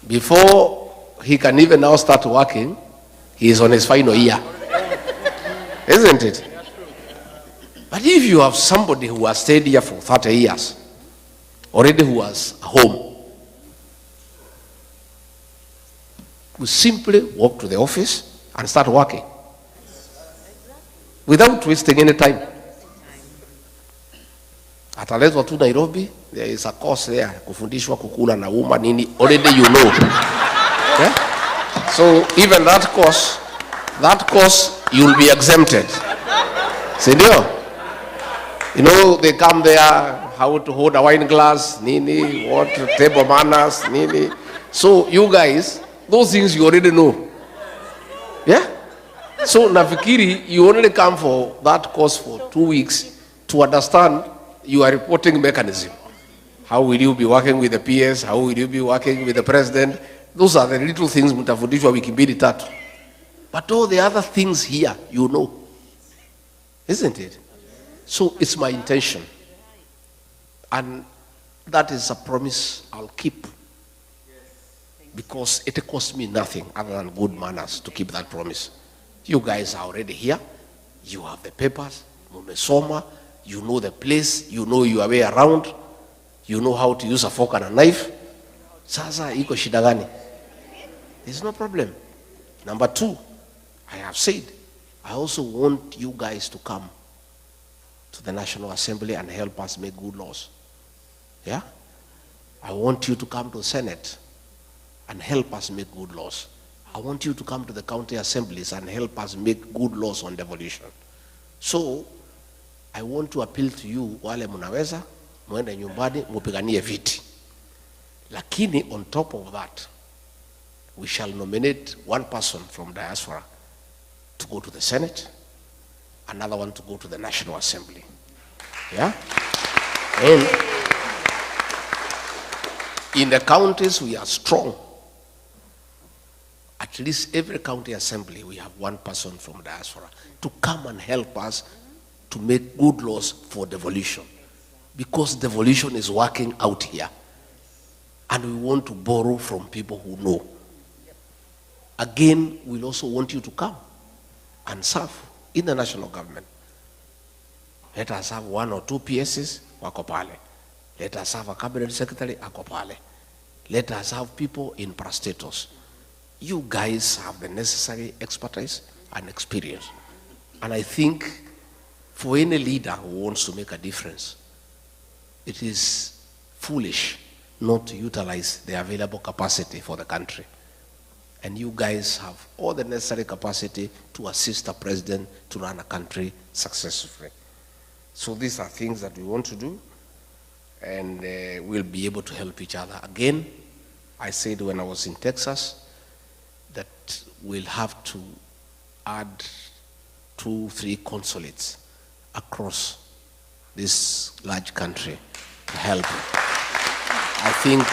Before he can even now start working, he is on his final year. Isn't it? But if you have somebody who has stayed here for 30 years, already who has a home, we simply walk to the office and start working without wasting any time. Ataletwa tu Nairobi, there is a course there, kufundishwa kukula na uma nini, already you know. Yeah? So even that course you'll be exempted. Senor, you know, they come there, how to hold a wine glass, nini, what, table manners, nini, So you guys, those things you already know. Yeah? So nafikiri, you only come for that course for 2 weeks to understand your reporting mechanism. How will you be working with the PS? How will you be working with the president? Those are the little things mtafundishwa wiki mbili tatu. But all the other things here, you know. Isn't it? So it's my intention. And that is a promise I'll keep. Because it costs me nothing other than good manners to keep that promise. You guys are already here. You have the papers. Mumesoma. You know the place. You know your way around. You know how to use a fork and a knife. Sasa iko shida gani? There's no problem. Number 2, I have said, I also want you guys to come to the National Assembly and help us make good laws. Yeah? I want you to come to the Senate and help us make good laws. I want you to come to the county assemblies and help us make good laws on devolution. So, I want to appeal to you, wale munaweza, muende nyumbani, mupiganie viti. Lakini on top of that, we shall nominate one person from Diaspora to go to the Senate, another one to go to the National Assembly. Yeah? And in the counties we are strong. At least every county assembly we have one person from Diaspora to come and help us to make good laws for devolution. Because devolution is working out here. And we want to borrow from people who know. Again, we'll also want you to come and serve in the national government. Let us have 1 or 2 PSs, wako pale. Let us have a cabinet secretary, ako pale. Let us have people in parastatus. You guys have the necessary expertise and experience. And I think for any leader who wants to make a difference, it is foolish not to utilize the available capacity for the country. And you guys have all the necessary capacity to assist the president to run a country successfully. So these are things that we want to do, and we'll be able to help each other. Again, I said when I was in Texas that we'll have to add 2, 3 consulates across this large country to help. I think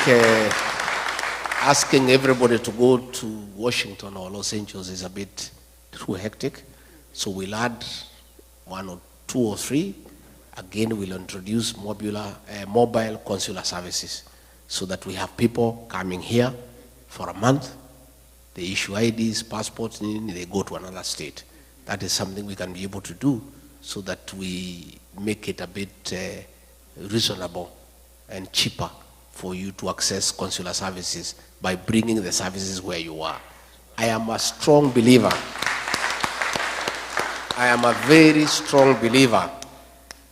asking everybody to go to Washington or Los Angeles is a bit too hectic. So we'll add 1 or 2 or 3. Again, we'll introduce mobile consular services so that we have people coming here for a month. They issue IDs, passports, and they go to another state. That is something we can be able to do so that we make it a bit reasonable and cheaper for you to access consular services by bringing the services where you are. I am a strong believer. I am a very strong believer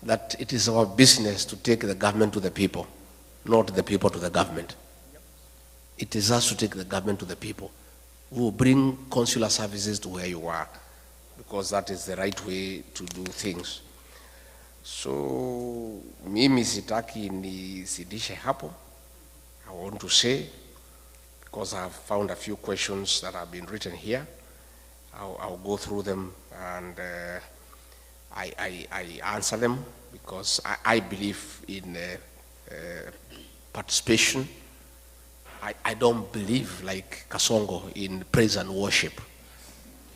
that it is our business to take the government to the people, not the people to the government. It is us to take the government to the people. We will bring consular services to where you are, because that is the right way to do things. So, mimi sitaki nisidishe hapo. I want to say, because I have found a few questions that have been written here, I'll go through them and I answer them, because I believe in participation. I don't believe, like Kasongo, in praise and worship.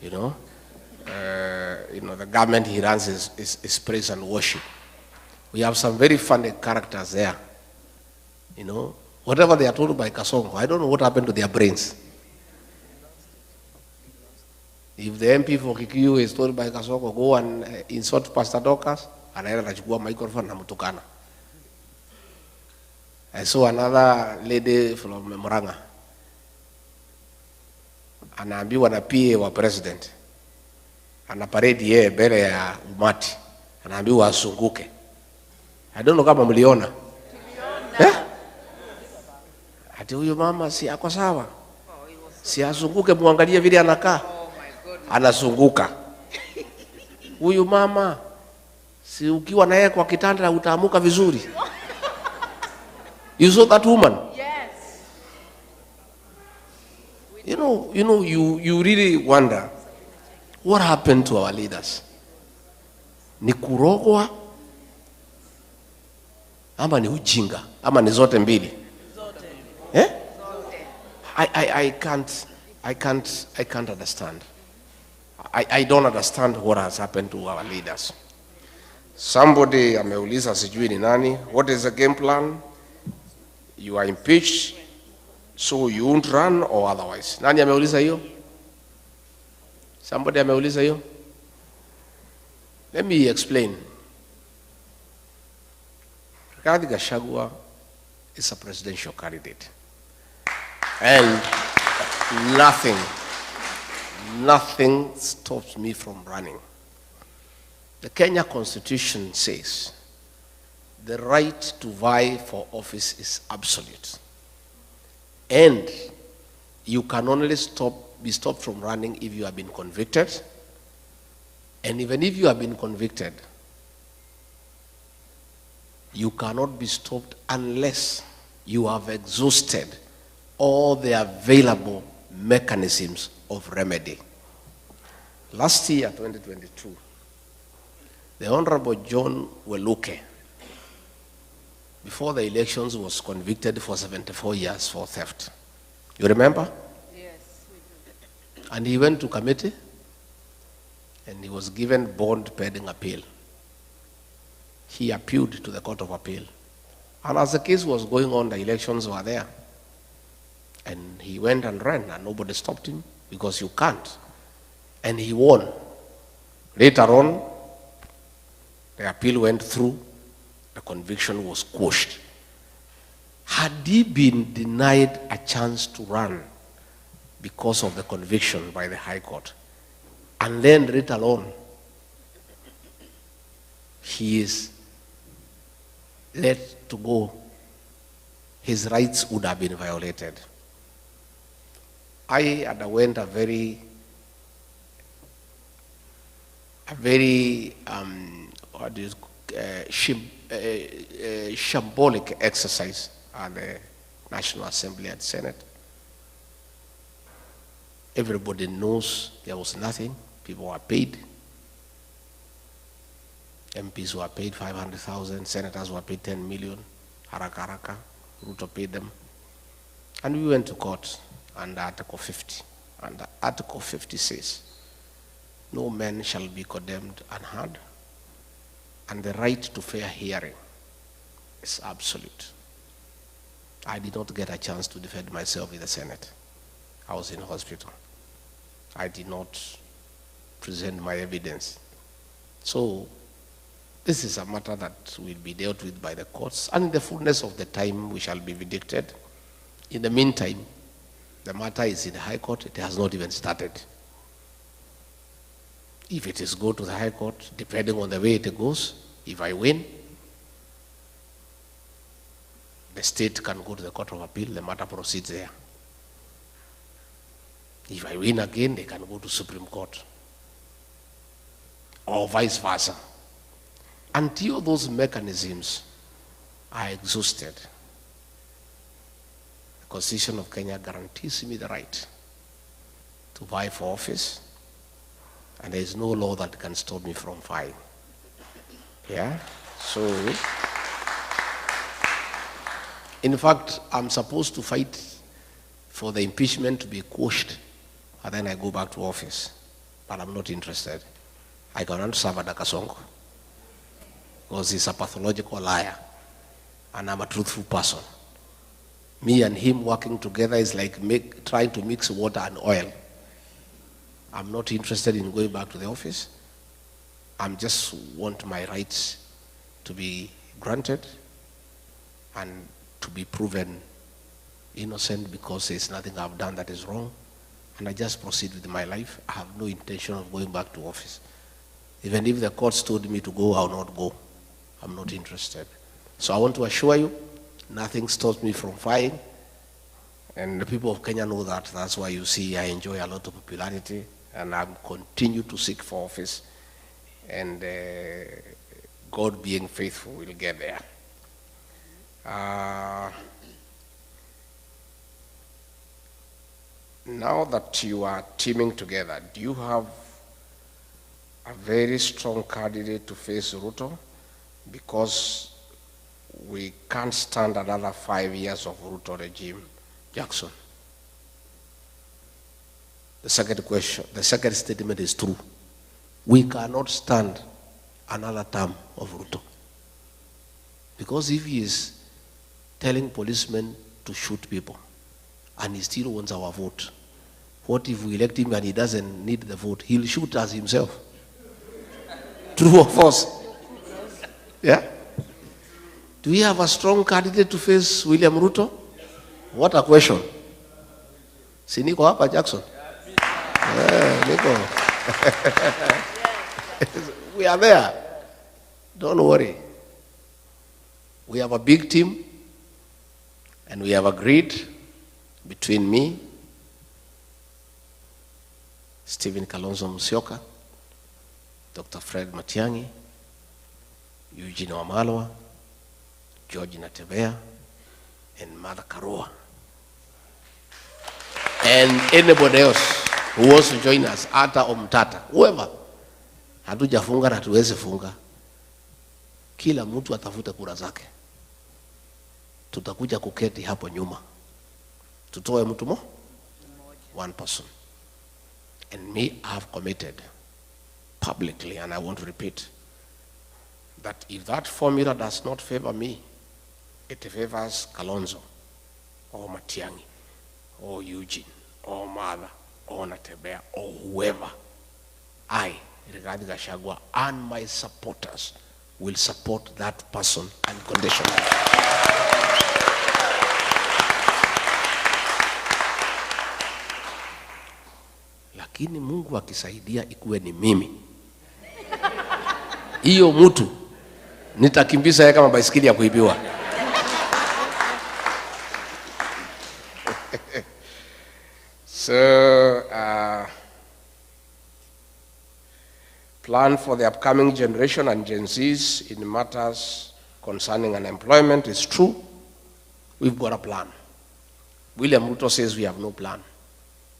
You know, the government he runs is praise and worship. We have some very funny characters there. You know, whatever they are told by Kasongo, I don't know what happened to their brains. If the MP for Kikuyu is told by Kasongo, go and insult Pastor Dorcas, anaenda anachukua microphone na mtukana. I saw another lady from Murang'a. Anaambiwa na PA wa president. Anaparade yeye mbele ya umati. Anaambiwa asunguke. I don't know kama mliona. Ati huyu mama si ako sawa. Si asunguke, muangalie vile anakaa. Anasunguka. Huyu mama si ukiwa na yeye kwa kitanda utaamuka vizuri. You saw that woman? Yes. You really wonder what happened to our leaders. Ni kurogwa ama ni ujinga ama ni zote mbili? Eh? I can't understand. I don't understand what has happened to our leaders. Somebody ameuliza sijui ni nani, what is the game plan? You are impeached, so you won't run or otherwise. Nani ameuliza hiyo? Somebody ameuliza hiyo? Let me explain. Gachagua is a presidential candidate. And nothing stops me from running. The Kenya Constitution says the right to vie for office is absolute. And you can only be stopped from running if you have been convicted. And even if you have been convicted, you cannot be stopped unless you have exhausted all the available mechanisms of remedy. Last year, 2022, the Honorable John Weluke, before the elections, was convicted for 74 years for theft. You remember? Yes, we do. And he went to committee, and he was given bond pending appeal. He appealed to the Court of Appeal. And as the case was going on, the elections were there. And he went and ran, and nobody stopped him, because you can't. And he won. Later on, the appeal went through, the conviction was quashed. Had he been denied a chance to run because of the conviction by the High Court, and then later on, he is let to go, his rights would have been violated. I underwent a very shambolic exercise at the National Assembly and Senate. Everybody knows there was nothing. People were paid. MPs were paid 500,000, senators were paid 10 million. Haraka, Ruto paid them. And we went to court under Article 50. And Article 50 says, no man shall be condemned unheard, and the right to fair hearing is absolute. I did not get a chance to defend myself in the Senate. I was in hospital. I did not present my evidence. So this is a matter that will be dealt with by the courts, and in the fullness of the time we shall be vindicated. In the meantime, the matter is in the High Court. It has not even started. If it is go to the High Court, depending on the way it goes, if I win, the state can go to the Court of Appeal, the matter proceeds there. If I win again, they can go to Supreme Court, or vice versa. Until those mechanisms are exhausted, the Constitution of Kenya guarantees me the right to vie for office, and there is no law that can stop me from vying. Yeah? So, in fact, I'm supposed to fight for the impeachment to be quashed, and then I go back to office. But I'm not interested. I cannot serve Ada Kasongo, because he's a pathological liar, and I'm a truthful person. Me and him working together is like trying to mix water and oil. I'm not interested in going back to the office. I just want my rights to be granted and to be proven innocent, because there's nothing I've done that is wrong. And I just proceed with my life. I have no intention of going back to office. Even if the courts told me to go, I will not go. I'm not interested. So I want to assure you, nothing stops me from fighting. And the people of Kenya know that. That's why you see I enjoy a lot of popularity, and I continue to seek for office. And God being faithful, will get there. now that you are teaming together, do you have a very strong candidate to face Ruto? Because we can't stand another 5 years of Ruto regime. Jackson. The second question, the second statement is true. We cannot stand another term of Ruto. Because if he is telling policemen to shoot people and he still wants our vote, what if we elect him and he doesn't need the vote? He'll shoot us himself. True or false? Yeah? Do we have a strong candidate to face William Ruto? What a question. Si niko hapa Jackson? Niko. We are there. Don't worry. We have a big team and we have agreed between me, Stephen Kalonzo Musyoka, Dr. Fred Matiang'i, Eugene Wamalwa, George Natebea, and Mother Karua. And anybody else who wants to join us, Ata Omtata, whoever. Hatujafunga na hatuwezi funga. Kila mtu atafute kura zake. Tutakuja kuketi hapo nyuma. Tutoe mtu mo? One person. And me, I have committed publicly, and I want to repeat, that if that formula does not favor me, it favors Kalonzo, or Matiang'i, or Eugene, or Mother, or Natebea, or whoever, I, regarding Gachagua, and my supporters will support that person unconditionally. Lakini Mungu akisaidia ikuwe ni mimi, hiyo mtu nitakimbiza yeye kama baisikeli ya kuibiwa. So, plan for the upcoming generation and Gen Zs in matters concerning unemployment is true. We've got a plan. William Ruto says we have no plan.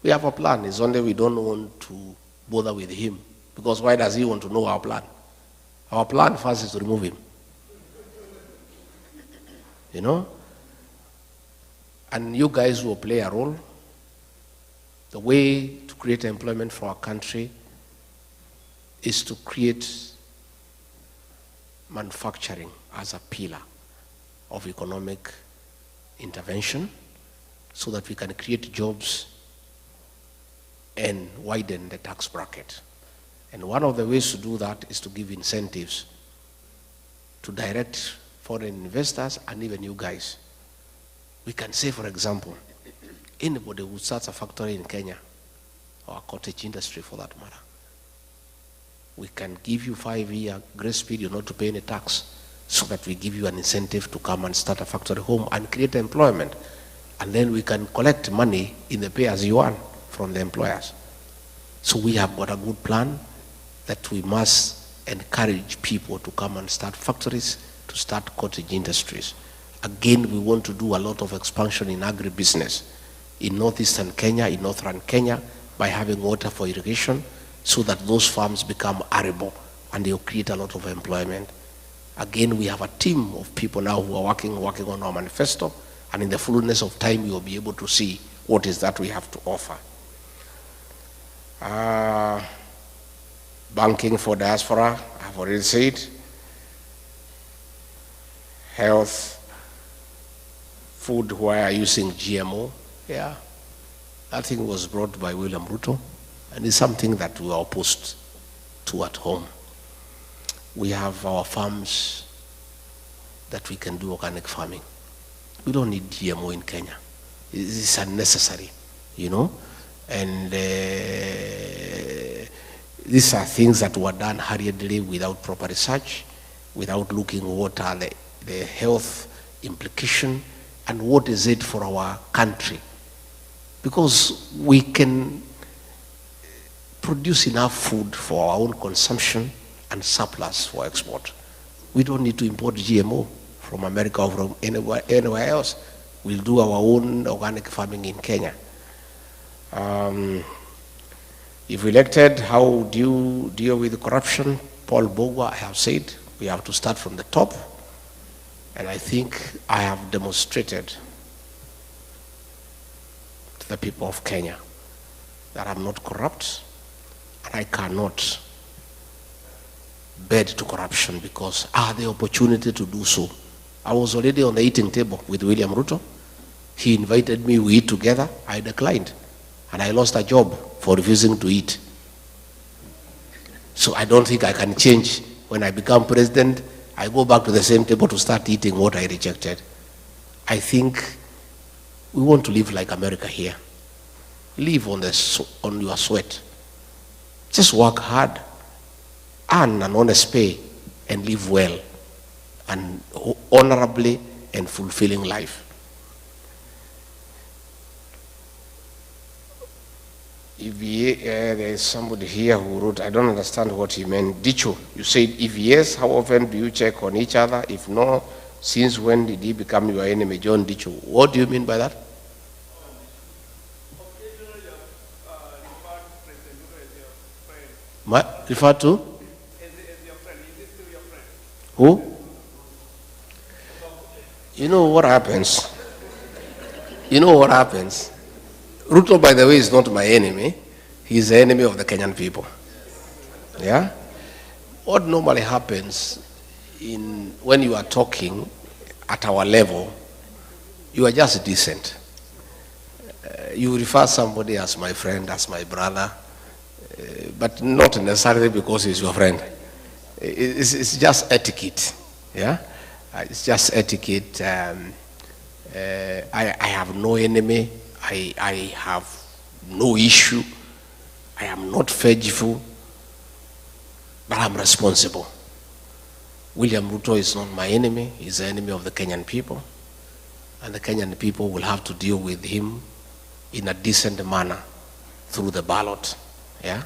We have a plan. It's only we don't want to bother with him. Because why does he want to know our plan? Our plan first is to remove him. You know? And you guys will play a role. The way to create employment for our country is to create manufacturing as a pillar of economic intervention so that we can create jobs and widen the tax bracket. And one of the ways to do that is to give incentives to direct foreign investors and even you guys. We can say, for example, anybody who starts a factory in Kenya, or a cottage industry for that matter, we can give you 5-year grace period not to pay any tax so that we give you an incentive to come and start a factory home and create employment. And then we can collect money in the pay as you earn from the employers. So we have got a good plan that we must encourage people to come and start factories, to start cottage industries. Again, we want to do a lot of expansion in agribusiness in northeastern Kenya, in northern Kenya, by having water for irrigation so that those farms become arable and they'll create a lot of employment. Again, we have a team of people now who are working on our manifesto, and in the fullness of time, we will be able to see what is that we have to offer. Banking for diaspora, I've already said. Health, food where using GMO, yeah. That thing was brought by William Ruto, and it's something that we are opposed to at home. We have our farms that we can do organic farming. We don't need GMO in Kenya. It's unnecessary, you know? And these are things that were done hurriedly without proper research, without looking what are the health implication and what is it for our country. Because we can produce enough food for our own consumption and surplus for export. We don't need to import GMO from America or from anywhere else. We'll do our own organic farming in Kenya. If elected, how do you deal with corruption? Paul Bogwa, I have said, we have to start from the top. And I think I have demonstrated to the people of Kenya that I'm not corrupt, and I cannot bed to corruption because I had the opportunity to do so. I was already on the eating table with William Ruto. He invited me, we eat together. I declined, and I lost a job for refusing to eat. So I don't think I can change. When I become president, I go back to the same table to start eating what I rejected. I think we want to live like America here. Live on your sweat. Just work hard, earn an honest pay, and live well and honorably and fulfilling life. If there is somebody here who wrote, I don't understand what he meant. Dicho, you said, if yes, how often do you check on each other? If no, since when did he become your enemy? John Dicho, what do you mean by that? Refer to? As your friend. Is this still your friend? Who? You know what happens? You know what happens? Ruto, by the way, is not my enemy. He's the enemy of the Kenyan people. Yeah? What normally happens when you are talking at our level, you are just decent. You refer somebody as my friend, as my brother, but not necessarily because he's your friend. It's just etiquette. Yeah? It's just etiquette. I have no enemy. I have no issue. I am not vengeful, but I'm responsible. William Ruto is not my enemy. He's the enemy of the Kenyan people. And the Kenyan people will have to deal with him in a decent manner through the ballot. Yeah?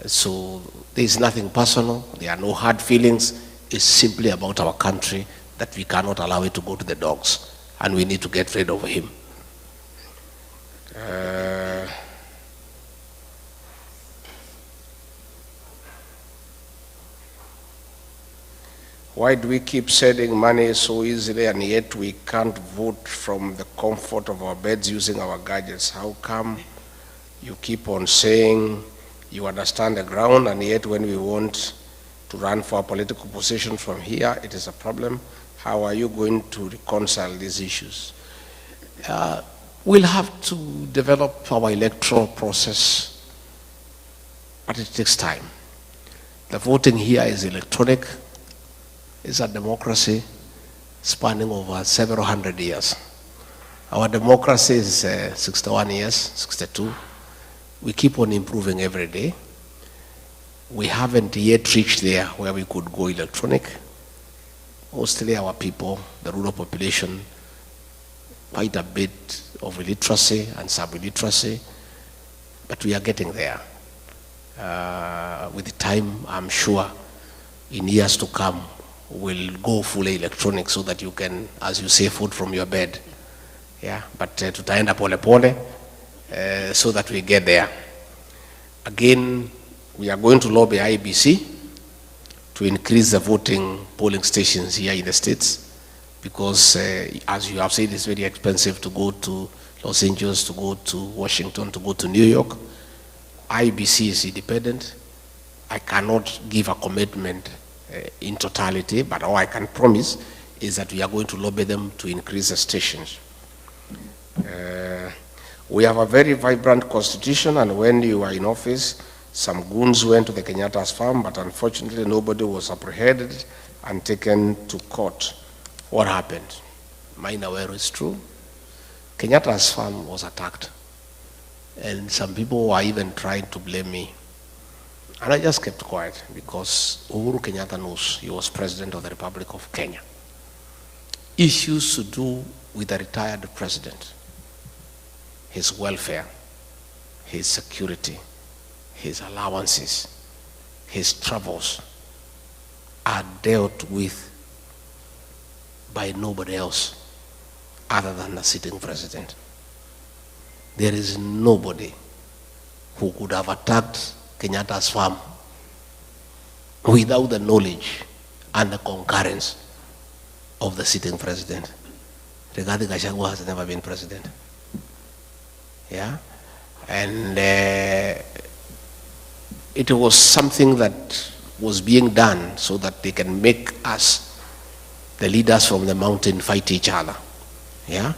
So there is nothing personal. There are no hard feelings. It's simply about our country that we cannot allow it to go to the dogs. And we need to get rid of him. Why do we keep sending money so easily and yet we can't vote from the comfort of our beds using our gadgets? How come you keep on saying you understand the ground and yet when we want to run for a political position from here, it is a problem? How are you going to reconcile these issues? We'll have to develop our electoral process, but it takes time. The voting here is electronic. It's a democracy spanning over several hundred years. Our democracy is 61 years, 62. We keep on improving every day. We haven't yet reached there where we could go electronic. Mostly our people, the rural population, quite a bit of illiteracy and sub-illiteracy, but we are getting there. With the time, I'm sure, in years to come, we'll go fully electronic so that you can, as you say, vote from your bed. Yeah, but tutaenda pole pole so that we get there. Again, we are going to lobby IBC to increase the voting polling stations here in the States, because as you have said, it's very expensive to go to Los Angeles, to go to Washington, to go to New York. IBC is independent. I cannot give a commitment in totality, but all I can promise is that we are going to lobby them to increase the stations. We have a very vibrant constitution, and when you are in office, some goons went to the Kenyatta's farm, but unfortunately nobody was apprehended and taken to court. What happened? Mainawero is true. Kenyatta's farm was attacked. And some people were even trying to blame me. And I just kept quiet because Uhuru Kenyatta knows he was president of the Republic of Kenya. Issues to do with a retired president, his welfare, his security, his allowances, his travels are dealt with by nobody else other than the sitting president. There is nobody who could have attacked Kenyatta's farm without the knowledge and the concurrence of the sitting president. Rigathi Gachagua has never been president. Yeah? And it was something that was being done so that they can make us, the leaders from the mountain, fight each other. Yeah?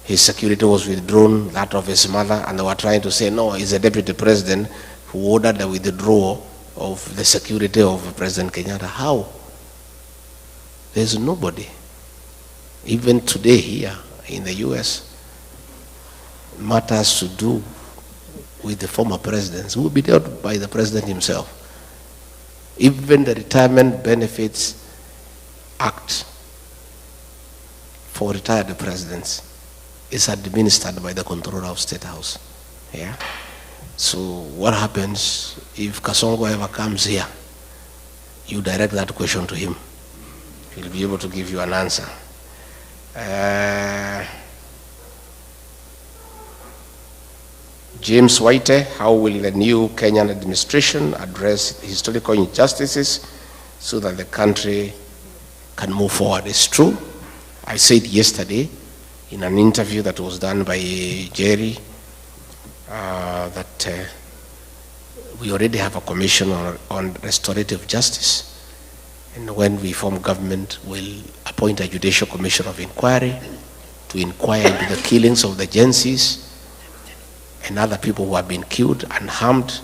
His security was withdrawn, that of his mother, and they were trying to say, no, he's a deputy president who ordered the withdrawal of the security of President Kenyatta. How? There's nobody. Even today here in the US, matters to do with the former presidents will be dealt by the president himself. Even the Retirement Benefits Act for retired presidents is administered by the Controller of State House. Yeah. So what happens if Kasongo ever comes here? You direct that question to him. He'll be able to give you an answer. James Waite, how will the new Kenyan administration address historical injustices so that the country can move forward? It's true. I said yesterday in an interview that was done by Jerry that we already have a commission on restorative justice. And when we form government, we'll appoint a judicial commission of inquiry to inquire into the killings of the Gensis and other people who have been killed and harmed,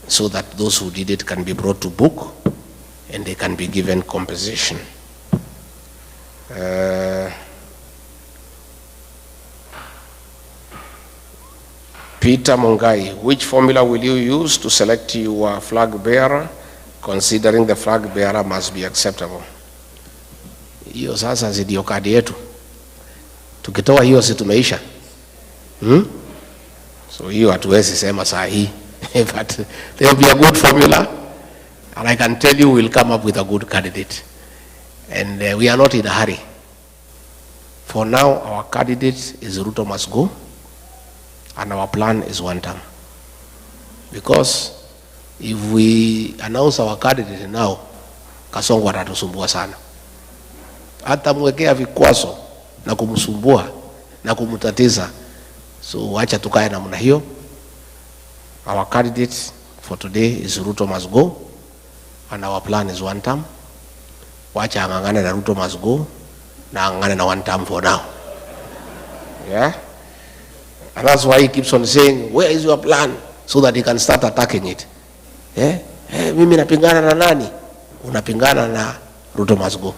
so that those who did it can be brought to book and they can be given compensation. Peter Mongai, which formula will you use to select your flag bearer, considering the flag bearer must be acceptable? Hiyo sasa ndio kadi yetu. Tukitoa hiyo si tumeisha. So hiyo hatuwezi sema saa hii. But there will be a good formula, and I can tell you we'll come up with a good candidate. And we are not in a hurry. For now, our candidate is Ruto must go, and our plan is one term. Because if we announce our candidate now, Kasongo atatusumbua sana. Hata mwekea vikwazo na kumsumbua na kumtatiza. So wacha tukae namna hiyo. Our candidate for today is Ruto must go, and our plan is one term. Wacha angangane na Ruto must go, na angangane na one term for now. Yeah? And that's why he keeps on saying, where is your plan? So that he can start attacking it. Yeah? Mimi napingana na nani? Unapingana na Ruto must go.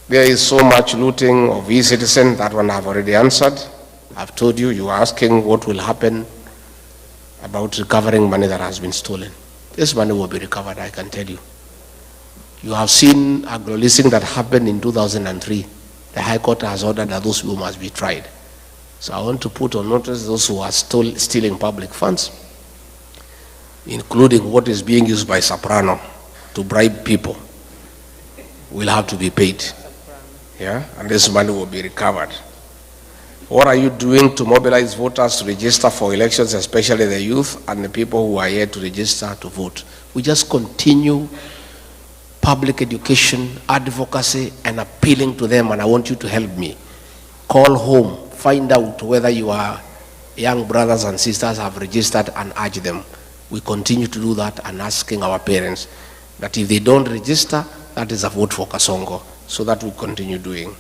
There is so much looting of e-citizen. That one I've already answered. I've told you, you are asking what will happen about recovering money that has been stolen. This money will be recovered, I can tell you. You have seen agro-leasing that happened in 2003. The High Court has ordered that those people must be tried. So I want to put on notice those who are still stealing public funds, including what is being used by Soprano to bribe people, will have to be paid. Yeah, and this money will be recovered. What are you doing to mobilize voters to register for elections, especially the youth and the people who are here to register to vote? We just continue public education, advocacy, and appealing to them, and I want you to help me. Call home, find out whether your young brothers and sisters have registered, and urge them. We continue to do that, and asking our parents that if they don't register, that is a vote for Kasongo. So that we continue doing.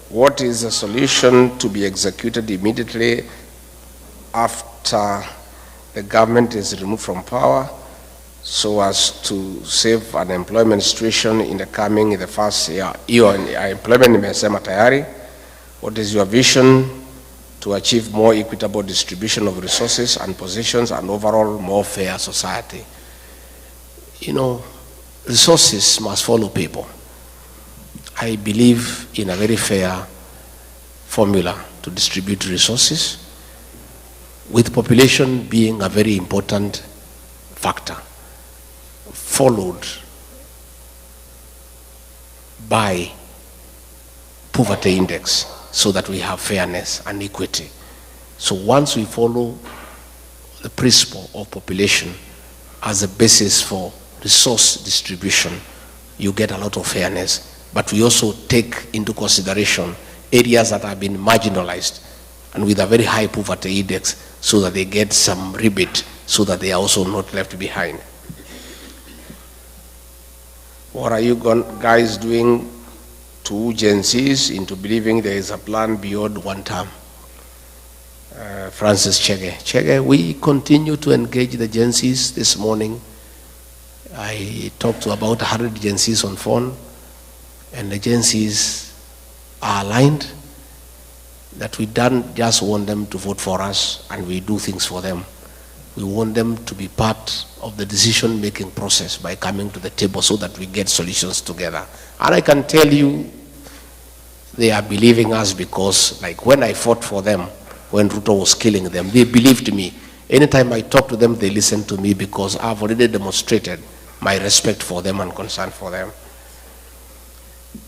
What is the solution to be executed immediately after the government is removed from power, so as to save an employment situation in the first year? Employment imesema tayari. What is your vision to achieve more equitable distribution of resources and positions and overall more fair society? You know, resources must follow people. I believe in a very fair formula to distribute resources, with population being a very important factor, followed by poverty index so that we have fairness and equity. So once we follow the principle of population as a basis for resource distribution, you get a lot of fairness. But we also take into consideration areas that have been marginalized and with a very high poverty index so that they get some rebate so that they are also not left behind. What are you guys doing to agencies into believing there is a plan beyond one term? Francis Chege, we continue to engage the agencies. This morning I talked to about 100 agencies on phone, and the agencies are aligned that we don't just want them to vote for us and we do things for them. We want them to be part of the decision-making process by coming to the table so that we get solutions together. And I can tell you they are believing us because, like, when I fought for them, when Ruto was killing them, they believed me. Anytime I talk to them, they listen to me because I've already demonstrated my respect for them and concern for them.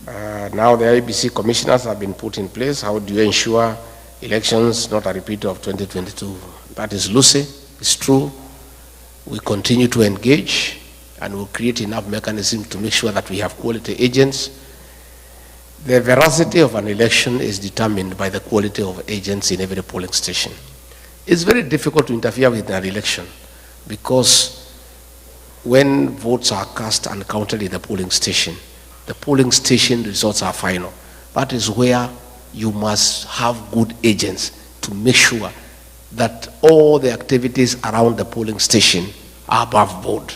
Now the IBC commissioners have been put in place. How do you ensure elections not a repeat of 2022? That is Lucy. It's true. We continue to engage and we'll create enough mechanisms to make sure that we have quality agents. The veracity of an election is determined by the quality of agents in every polling station. It's very difficult to interfere with an election because when votes are cast and counted in the polling station results are final. That is where you must have good agents to make sure that all the activities around the polling station are above board.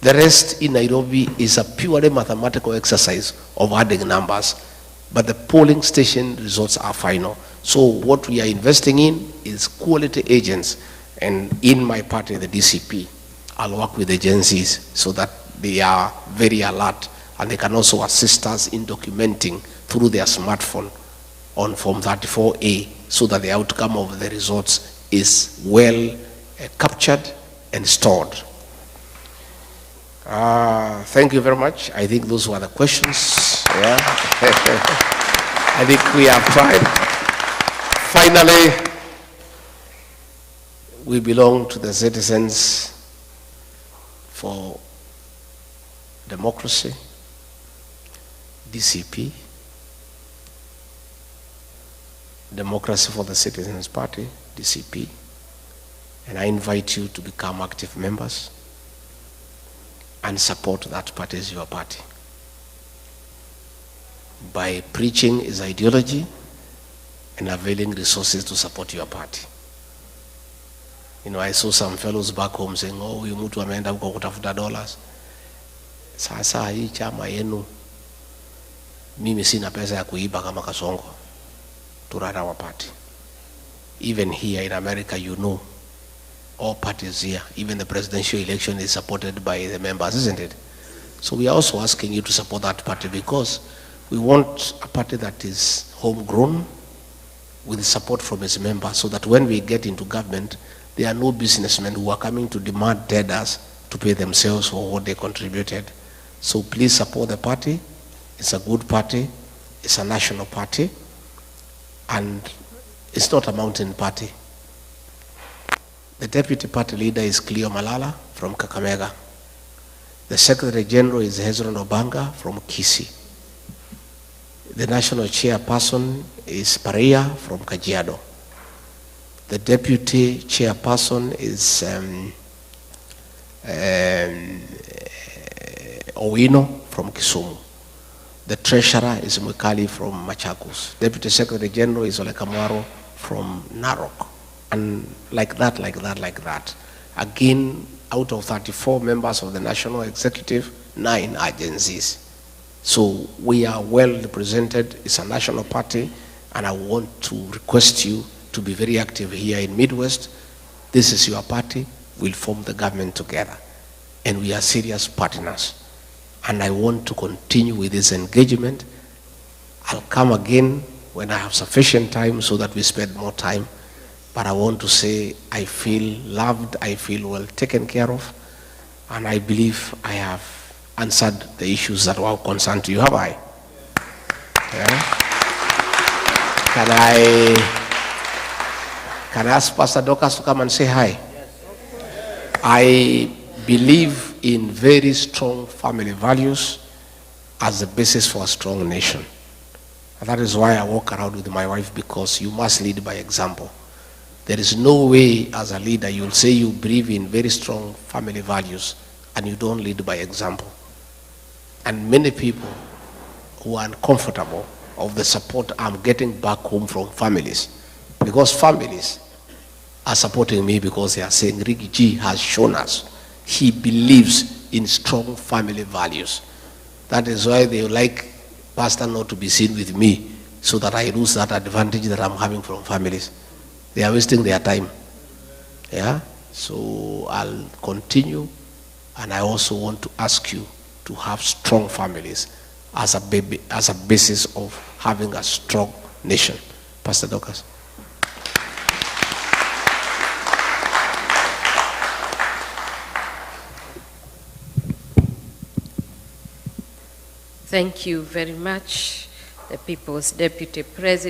The rest in Nairobi is a purely mathematical exercise of adding numbers, but the polling station results are final. So what we are investing in is quality agents, and in my party, the DCP, I'll work with agencies so that they are very alert and they can also assist us in documenting through their smartphone on Form 34A so that the outcome of the results is well captured and stored. Thank you very much. I think those were the questions. Yeah. I think we have tried. Finally, we belong to the citizens for democracy, DCP, Democracy for the Citizens Party, DCP, and I invite you to become active members and support that party as your party. By preaching its ideology and availing resources to support your party. You know, I saw some fellows back home saying, oh, huyu mtu ameenda huko kutafuta dollars. Sasa hii chama yenu, mimi sina pesa ya kuiba kama Kasongo to run our party. Even here in America, you know, all parties here, even the presidential election is supported by the members, isn't it? So we are also asking you to support that party because we want a party that is homegrown with support from its members so that when we get into government, there are no businessmen who are coming to demand tenders to pay themselves for what they contributed. So please support the party. It's a good party. It's a national party. And it's not a mountain party. The deputy party leader is Cleo Malala from Kakamega. The secretary general is Hezron Obanga from Kisii. The national chairperson is Paria from Kajiado. The deputy chairperson is Owino from Kisumu. The treasurer is Mwikali from Machakos. Deputy Secretary General is Ole Kamwaro from Narok. And like that. Again, out of 34 members of the National Executive, 9 agencies. So we are well represented. It's a national party, and I want to request you to be very active here in Midwest. This is your party. We'll form the government together. And we are serious partners. And I want to continue with this engagement. I'll come again when I have sufficient time so that we spend more time. But I want to say I feel loved, I feel well taken care of, and I believe I have answered the issues that were concerned to you. Have I? Yeah? Can I ask Pastor Dorcas to come and say hi? I believe in very strong family values as the basis for a strong nation. And that is why I walk around with my wife, because you must lead by example. There is no way as a leader you'll say you believe in very strong family values and you don't lead by example. And many people who are uncomfortable of the support I'm getting back home from families, because families are supporting me because they are saying Ricky G has shown us he believes in strong family values. That is why they like Pastor not to be seen with me, so that I lose that advantage that I'm having from families. They are wasting their time. Yeah? So I'll continue, and I also want to ask you to have strong families as a basis of having a strong nation. Pastor Dorcas. Thank you very much, the People's Deputy President.